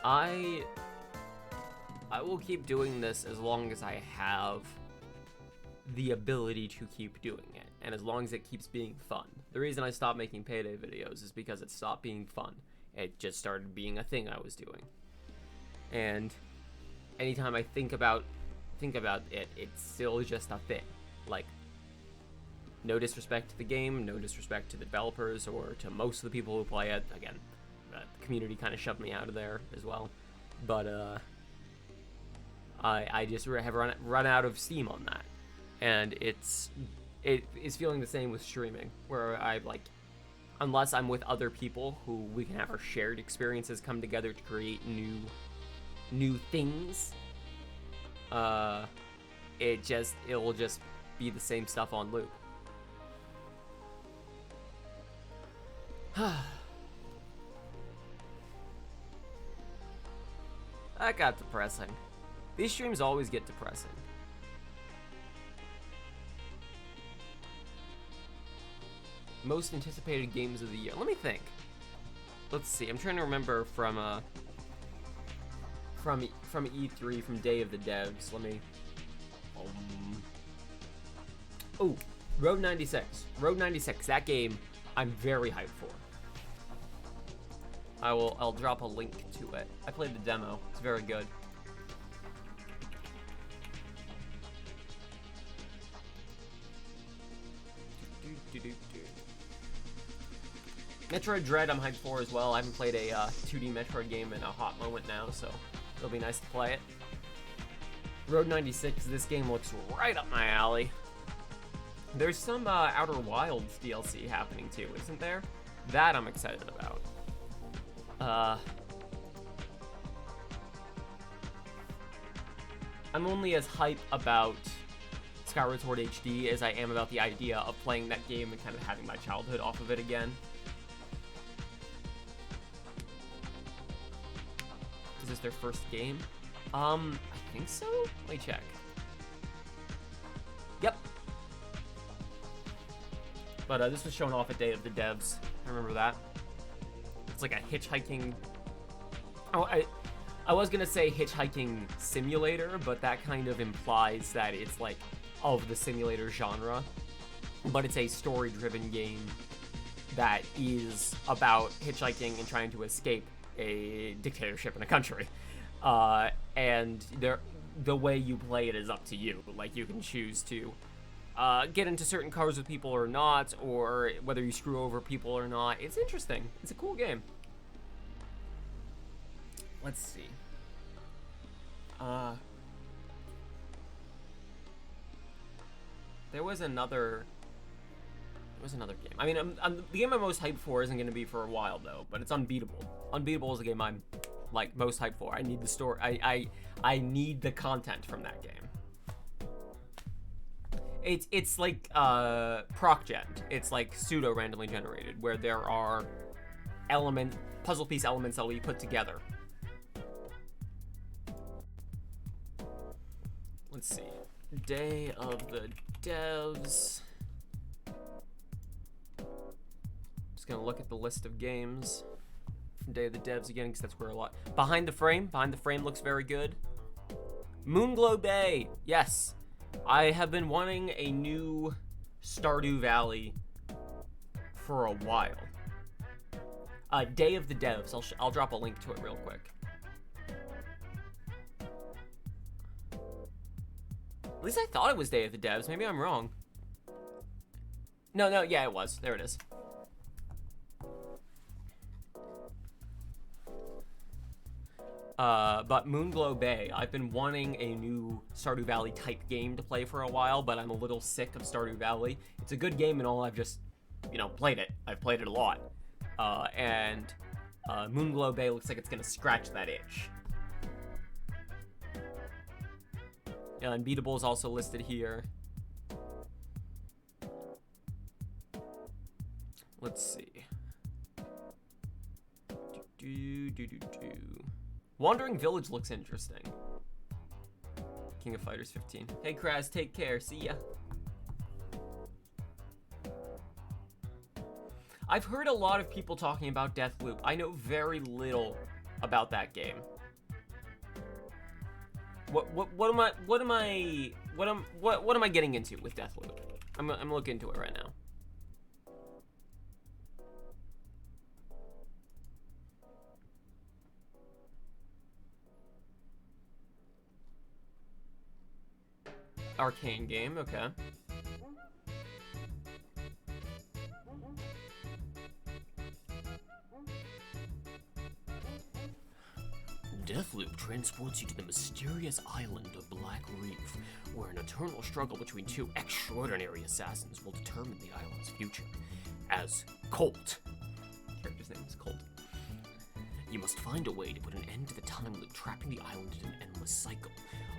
I will keep doing this as long as I have the ability to keep doing it, and as long as it keeps being fun. The reason I stopped making payday videos is because it stopped being fun. It just started being a thing I was doing. And anytime I think about it, it's still just a thing. Like, no disrespect to the game, no disrespect to the developers or to most of the people who play it. Again, the community kind of shoved me out of there as well. But I just have run out of steam on that, and it is feeling the same with streaming, where I, like, unless I'm with other people who we can have our shared experiences come together to create new things, it'll just be the same stuff on loop. That got depressing. These streams always get depressing. Most anticipated games of the year. Let me think. Let's see. I'm trying to remember from E3, from Day of the Devs. Let me. Oh, Road 96. Road 96. That game, I'm very hyped for. I'll drop a link to it. I played the demo. It's very good. Metroid Dread I'm hyped for as well. I haven't played a 2D Metroid game in a hot moment now, so it'll be nice to play it. Road 96, this game looks right up my alley. There's some Outer Wilds DLC happening too, isn't there? That I'm excited about. I'm only as hype about Skyward Sword HD as I am about the idea of playing that game and kind of having my childhood off of it again. Is this their first game? I think so? Let me check. Yep. But this was shown off at Day of the Devs. I remember that. It's like a hitchhiking... Oh, I was gonna say hitchhiking simulator, but that kind of implies that it's like of the simulator genre. But it's a story-driven game that is about hitchhiking and trying to escape a dictatorship in a country. And the way you play it is up to you. Like, you can choose to get into certain cars with people or not, or whether you screw over people or not. It's interesting. It's a cool game. Let's see. There was another game. I mean, the game I'm most hyped for isn't going to be for a while, though, but it's Unbeatable. Unbeatable is the game I'm, like, most hyped for. I need the story. I need the content from that game. It's like proc-gen. It's like pseudo-randomly generated, where there are puzzle piece elements that will be put together. Let's see. Day of the Devs. Just gonna look at the list of games from Day of the Devs again, because that's where a lot. Behind the Frame looks very good. Moonglow Bay, yes. I have been wanting a new Stardew Valley for a while. Day of the Devs. I'll drop a link to it real quick. At least I thought it was Day of the Devs. Maybe I'm wrong. No, yeah, it was. There it is. But Moonglow Bay, I've been wanting a new Stardew Valley type game to play for a while, but I'm a little sick of Stardew Valley. It's a good game and all, I've just, played it. I've played it a lot. And Moonglow Bay looks like it's gonna scratch that itch. Unbeatable is also listed here. Let's see. Wandering Village looks interesting. King of Fighters 15. Hey Kraz, take care. See ya. I've heard a lot of people talking about Deathloop. I know very little about that game. What am I getting into with Deathloop? I'm looking into it right now. Arcane game, okay. Deathloop transports you to the mysterious island of Black Reef, where an eternal struggle between two extraordinary assassins will determine the island's future. As Colt, Character's name is Colt. you must find a way to put an end to the time loop, trapping the island in an endless cycle,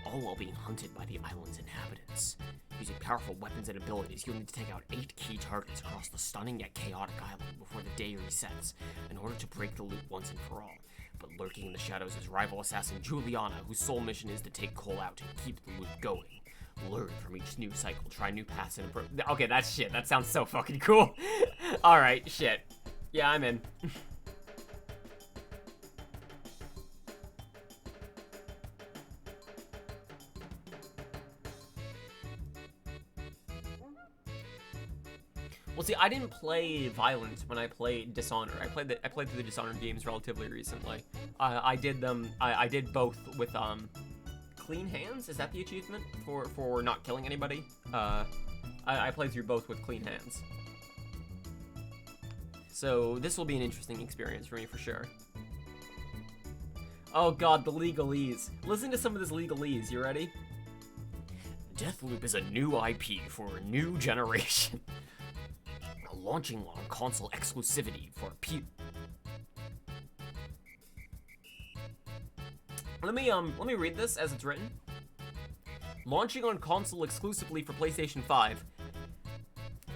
all while being hunted by the island's inhabitants. Using powerful weapons and abilities, you'll need to take out 8 key targets across the stunning yet chaotic island before the day resets, in order to break the loop once and for all. But lurking in the shadows is rival assassin Juliana, whose sole mission is to take Cole out and keep the loop going. Learn from each new cycle, try new paths, and improve. Okay, that's shit. That sounds so fucking cool. Alright, shit. Yeah, I'm in. Well, see, I didn't play Violent when I played Dishonored. I played through the Dishonored games relatively recently. I did both with clean hands. Is that the achievement for not killing anybody? I played through both with clean hands. So this will be an interesting experience for me for sure. Oh god, the legalese. Listen to some of this legalese. You ready? Deathloop is a new IP for a new generation. Launching on console exclusivity for Let me read this as it's written. Launching on console exclusively for PlayStation 5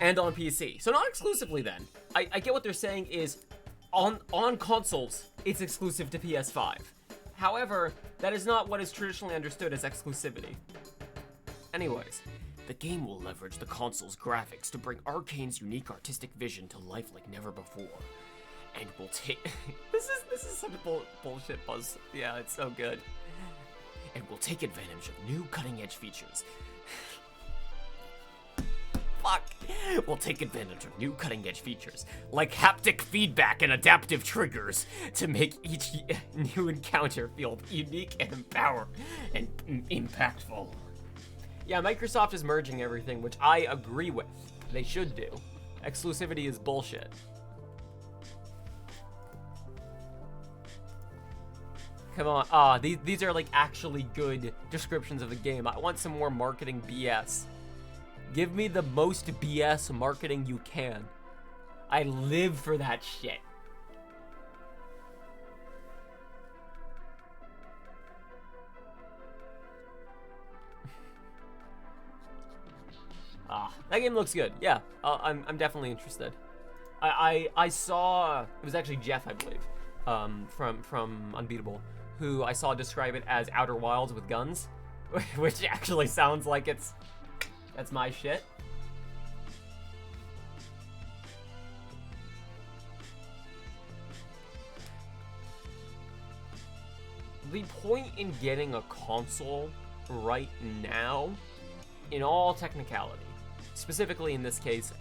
and on PC. So not exclusively then. I get what they're saying is on consoles it's exclusive to PS5. However, that is not what is traditionally understood as exclusivity. Anyways, the game will leverage the console's graphics to bring Arcane's unique artistic vision to life like never before, and will take this is some bullshit buzz. Yeah, it's so good. And will take advantage of new cutting-edge features. Fuck. We'll take advantage of new cutting-edge features, like haptic feedback and adaptive triggers, to make each new encounter feel unique and impactful. Yeah, Microsoft is merging everything, which I agree with. They should do. Exclusivity is bullshit. Come on. These are like actually good descriptions of the game. I want some more marketing BS. Give me the most BS marketing you can. I live for that shit. That game looks good. Yeah, I'm definitely interested. I saw, it was actually Jeff, I believe, from Unbeatable, who I saw describe it as Outer Wilds with guns, which actually sounds like that's my shit. The point in getting a console right now, in all technicality, specifically in this case,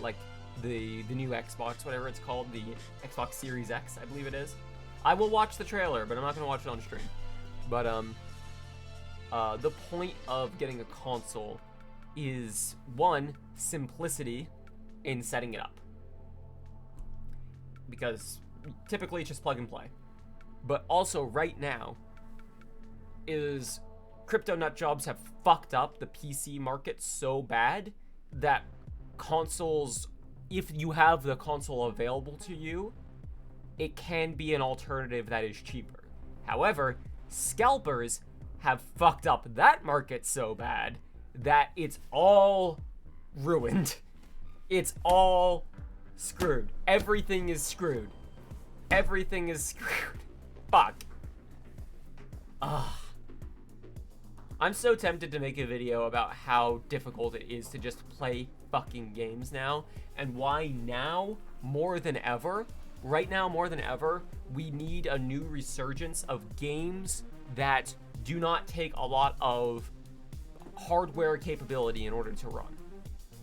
like the new Xbox, whatever it's called, the Xbox Series X, I believe it is. I will watch the trailer, but I'm not gonna watch it on stream. But the point of getting a console is, one, simplicity in setting it up, because typically it's just plug and play. But also right now is crypto nut jobs have fucked up the PC market so bad that consoles, if you have the console available to you, it can be an alternative that is cheaper. However, scalpers have fucked up that market so bad that it's all ruined. It's all screwed. Everything is screwed. Everything is screwed. Fuck. I'm so tempted to make a video about how difficult it is to just play fucking games now, and why now, more than ever, right now more than ever, we need a new resurgence of games that do not take a lot of hardware capability in order to run.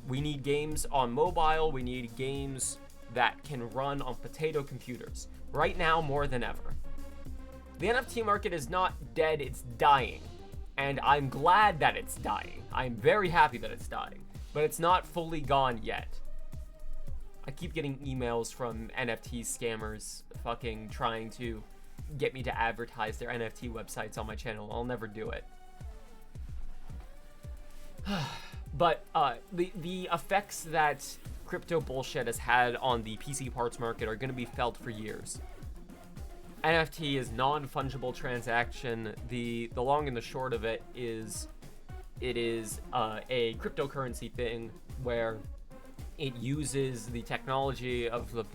We need games on mobile, we need games that can run on potato computers. Right now, more than ever. The NFT market is not dead, it's dying. And I'm glad that it's dying. I'm very happy that it's dying. But it's not fully gone yet. I keep getting emails from NFT scammers fucking trying to get me to advertise their NFT websites on my channel. I'll never do it. But the effects that crypto bullshit has had on the PC parts market are going to be felt for years. NFT is non-fungible transaction. The long and the short of it is a cryptocurrency thing where it uses the technology of the...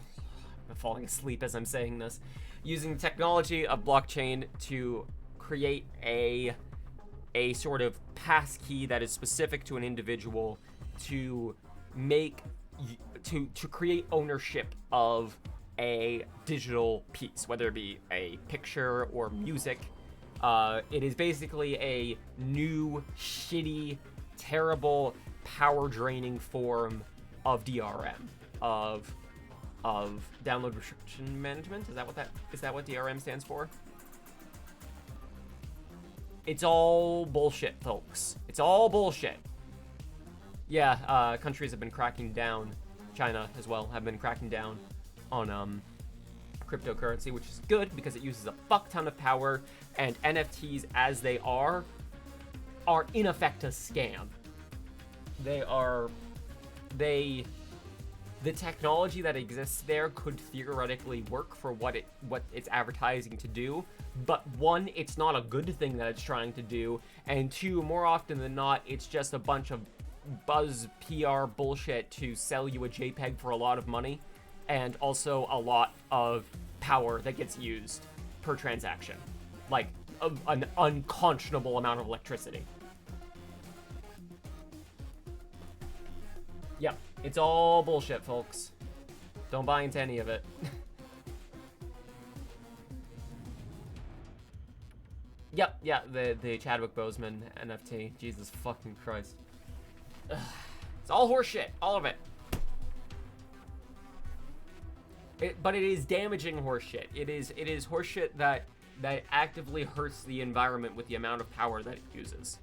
I'm falling asleep as I'm saying this. Using the technology of blockchain to create a sort of passkey that is specific to an individual to make... to create ownership of a digital piece, whether it be a picture or music. It is basically a new, shitty, terrible, power-draining form of DRM, of download restriction management. Is that what DRM stands for? It's all bullshit, folks. It's all bullshit. Yeah, countries have been cracking down. China as well have been cracking down on cryptocurrency, which is good because it uses a fuck ton of power, and NFTs as they are in effect a scam. The technology that exists there could theoretically work for what it's advertising to do, but one, it's not a good thing that it's trying to do, and two, more often than not, it's just a bunch of buzz PR bullshit to sell you a JPEG for a lot of money, and also a lot of power that gets used per transaction. Like, an unconscionable amount of electricity. Yep, it's all bullshit, folks. Don't buy into any of it. Yep, yeah, the Chadwick Boseman NFT. Jesus fucking Christ. Ugh. It's all horseshit, all of it. But it is damaging horseshit. It is horseshit that actively hurts the environment with the amount of power that it uses.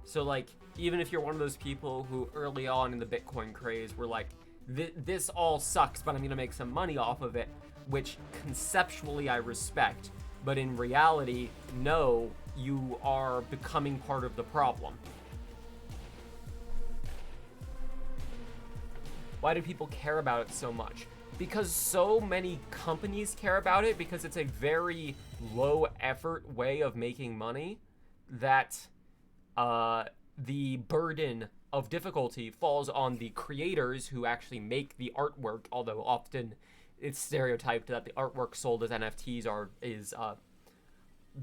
So, like, even if you're one of those people who early on in the Bitcoin craze were like, this all sucks, but I'm gonna make some money off of it, which conceptually I respect, but in reality, no, you are becoming part of the problem. Why do people care about it so much? Because so many companies care about it, because it's a very low effort way of making money, that the burden of difficulty falls on the creators who actually make the artwork, although often it's stereotyped that the artwork sold as NFTs is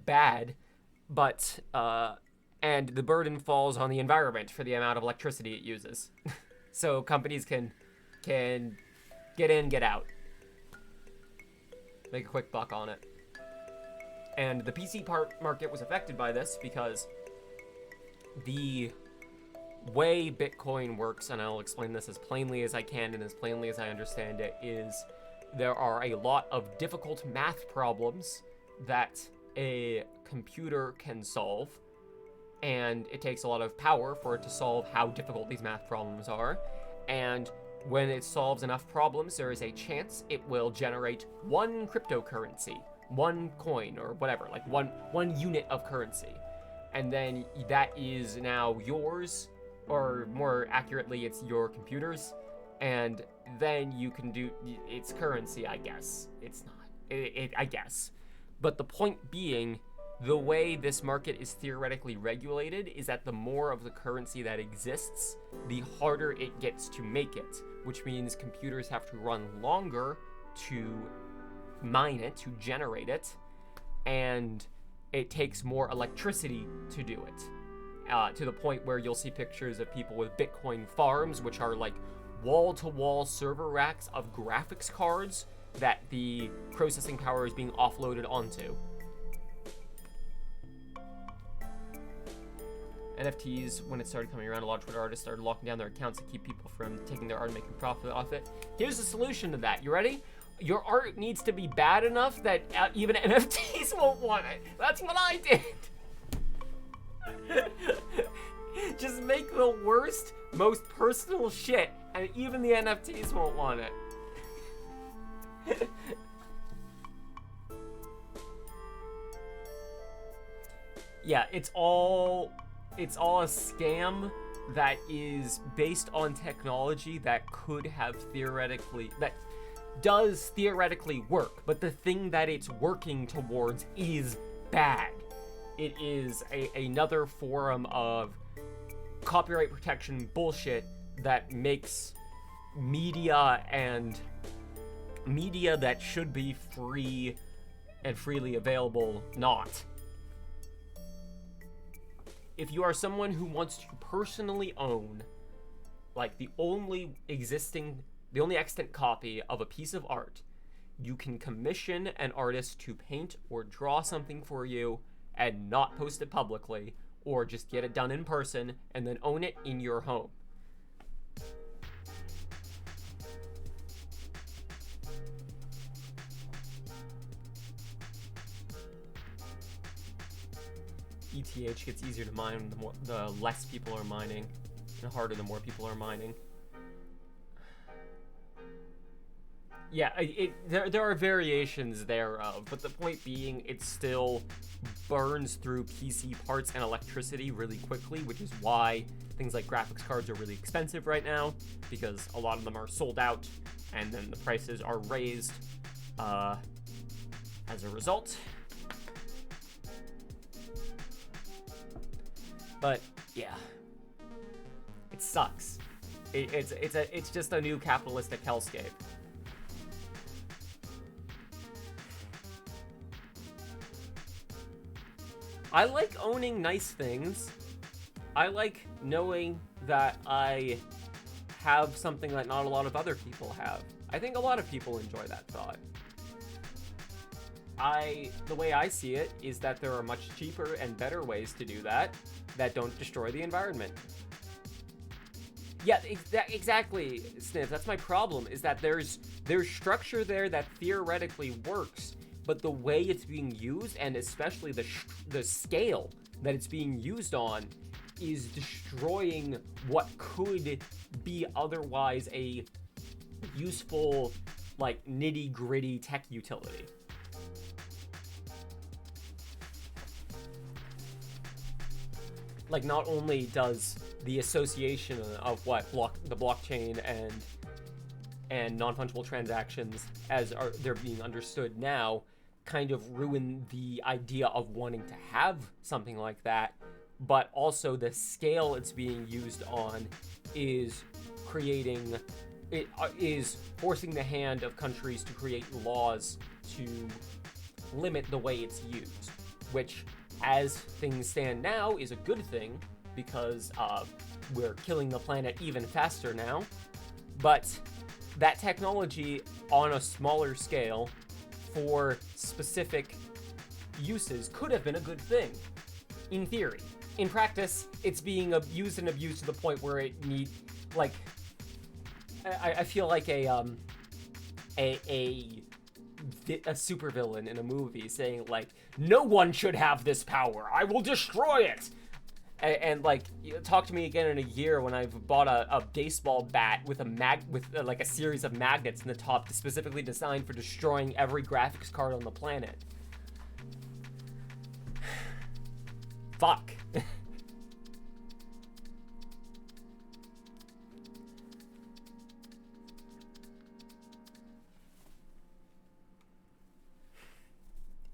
bad, but and the burden falls on the environment for the amount of electricity it uses. So companies can get in, get out, make a quick buck on it. And the PC market was affected by this because the way Bitcoin works, and I'll explain this as plainly as I can and as plainly as I understand it, is there are a lot of difficult math problems that a computer can solve, and it takes a lot of power for it to solve how difficult these math problems are. And when it solves enough problems, there is a chance it will generate one cryptocurrency, one coin, or whatever, like one unit of currency. And then that is now yours, or more accurately, it's your computer's, and then you can do its currency, I guess. It's not, I guess. But the point being, the way this market is theoretically regulated is that the more of the currency that exists, the harder it gets to make it, which means computers have to run longer to mine it, to generate it, and it takes more electricity to do it. To the point where you'll see pictures of people with Bitcoin farms, which are like wall-to-wall server racks of graphics cards that the processing power is being offloaded onto. NFTs, when it started coming around, a lot of Twitter artists started locking down their accounts to keep people from taking their art and making profit off it. Here's the solution to that. You ready? Your art needs to be bad enough that even NFTs won't want it. That's what I did. Just make the worst, most personal shit, and even the NFTs won't want it. Yeah, it's all a scam that is based on technology that could have that does theoretically work, but the thing that it's working towards is bad. It is another form of copyright protection bullshit that makes media that should be free and freely available not. If you are someone who wants to personally own, like, the only extant copy of a piece of art, you can commission an artist to paint or draw something for you and not post it publicly, or just get it done in person and then own it in your home. ETH gets easier to mine the less people are mining, and harder the more people are mining. Yeah, there are variations thereof, but the point being, it still burns through PC parts and electricity really quickly, which is why things like graphics cards are really expensive right now, because a lot of them are sold out, and then the prices are raised as a result. But yeah, it sucks. It's just a new capitalistic hellscape. I like owning nice things. I like knowing that I have something that not a lot of other people have. I think a lot of people enjoy that thought. The way I see it is that there are much cheaper and better ways to do that don't destroy the environment. Yeah, exactly, Sniff. That's my problem, is that there's structure there that theoretically works, but the way it's being used, and especially the scale that it's being used on, is destroying what could be otherwise a useful, like, nitty-gritty tech utility. Like, not only does the association of what the blockchain and non-fungible transactions as they're being understood now kind of ruin the idea of wanting to have something like that, but also the scale it's being used on is forcing the hand of countries to create laws to limit the way it's used, which, as things stand now, is a good thing, because we're killing the planet even faster now. But that technology on a smaller scale for specific uses could have been a good thing, in theory. In practice, it's being used and abused to the point where it needs, like, I feel like a supervillain in a movie saying, like, no one should have this power, I will destroy it. And like, talk to me again in a year when I've bought a baseball bat with like a series of magnets in the top specifically designed for destroying every graphics card on the planet. Fuck.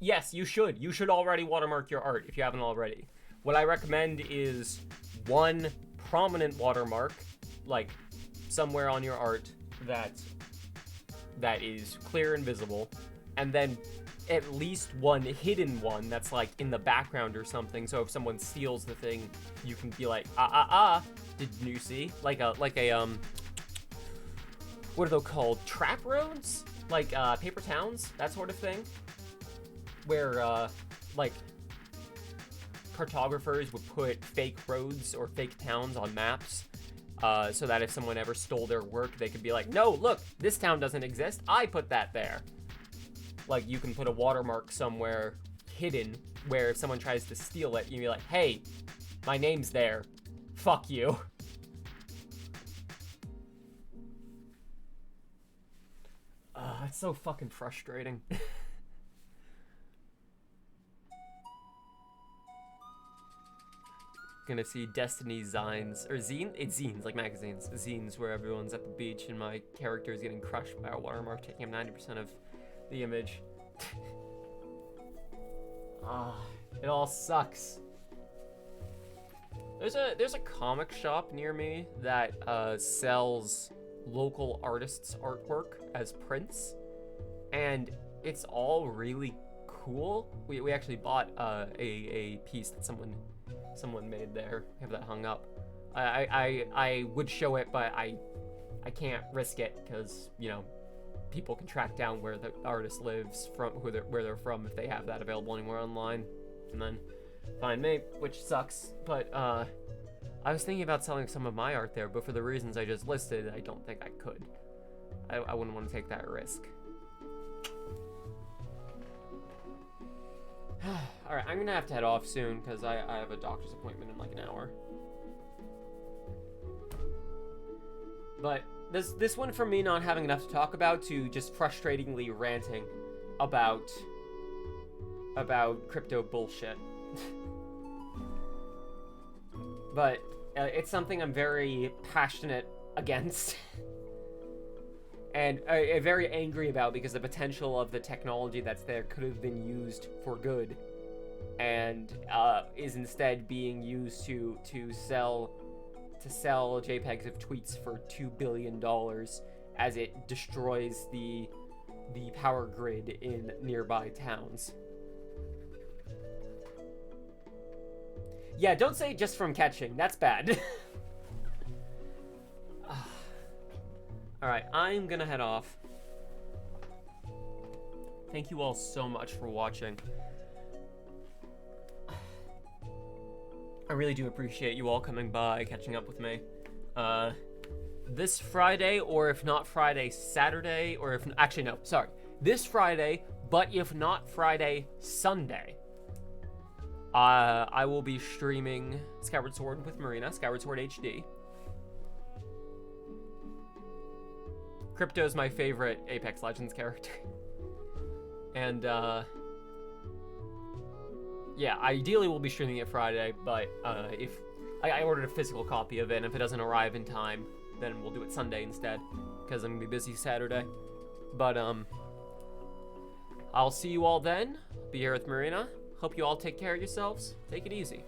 Yes, you should. You should already watermark your art if you haven't already. What I recommend is one prominent watermark, like somewhere on your art that is clear and visible, and then at least one hidden one that's like in the background or something, so if someone steals the thing, you can be like, did you see? Like a what are they called? Trap roads? Like paper towns? That sort of thing? Where like cartographers would put fake roads or fake towns on maps, so that if someone ever stole their work, they could be like, no, look, this town doesn't exist, I put that there. Like, you can put a watermark somewhere hidden where if someone tries to steal it, you'd be like, hey, my name's there, fuck you. It's so fucking frustrating. Gonna see Destiny zines, or it's zines, like magazines, zines where everyone's at the beach and my character is getting crushed by a watermark, taking up 90% of the image. It all sucks. There's a comic shop near me that sells local artists' artwork as prints, and it's all really cool. We actually bought a piece that someone made there. I have that hung up. I would show it, but I can't risk it because, you know, people can track down where the artist lives, from where they're from, if they have that available anywhere online, and then find me, which sucks. But I was thinking about selling some of my art there, but for the reasons I just listed, I don't think I could. I wouldn't want to take that risk. Alright, I'm gonna have to head off soon because I have a doctor's appointment in like an hour. But this went from me not having enough to talk about to just frustratingly ranting about crypto bullshit. But it's something I'm very passionate against. And very angry about, because the potential of the technology that's there could have been used for good, and is instead being used to sell JPEGs of tweets for $2 billion as it destroys the power grid in nearby towns. Yeah, don't say just from catching. That's bad. Alright, I'm gonna head off. Thank you all so much for watching. I really do appreciate you all coming by, catching up with me. this Friday, or if not Friday, Saturday, or if actually no, sorry, this Friday, but if not Friday, Sunday. I will be streaming Skyward Sword with Marina, Skyward Sword HD. Crypto's my favorite Apex Legends character. And, yeah, ideally we'll be streaming it Friday, but, if... I ordered a physical copy of it, and if it doesn't arrive in time, then we'll do it Sunday instead, because I'm gonna be busy Saturday. But, I'll see you all then. Be here with Marina. Hope you all take care of yourselves. Take it easy.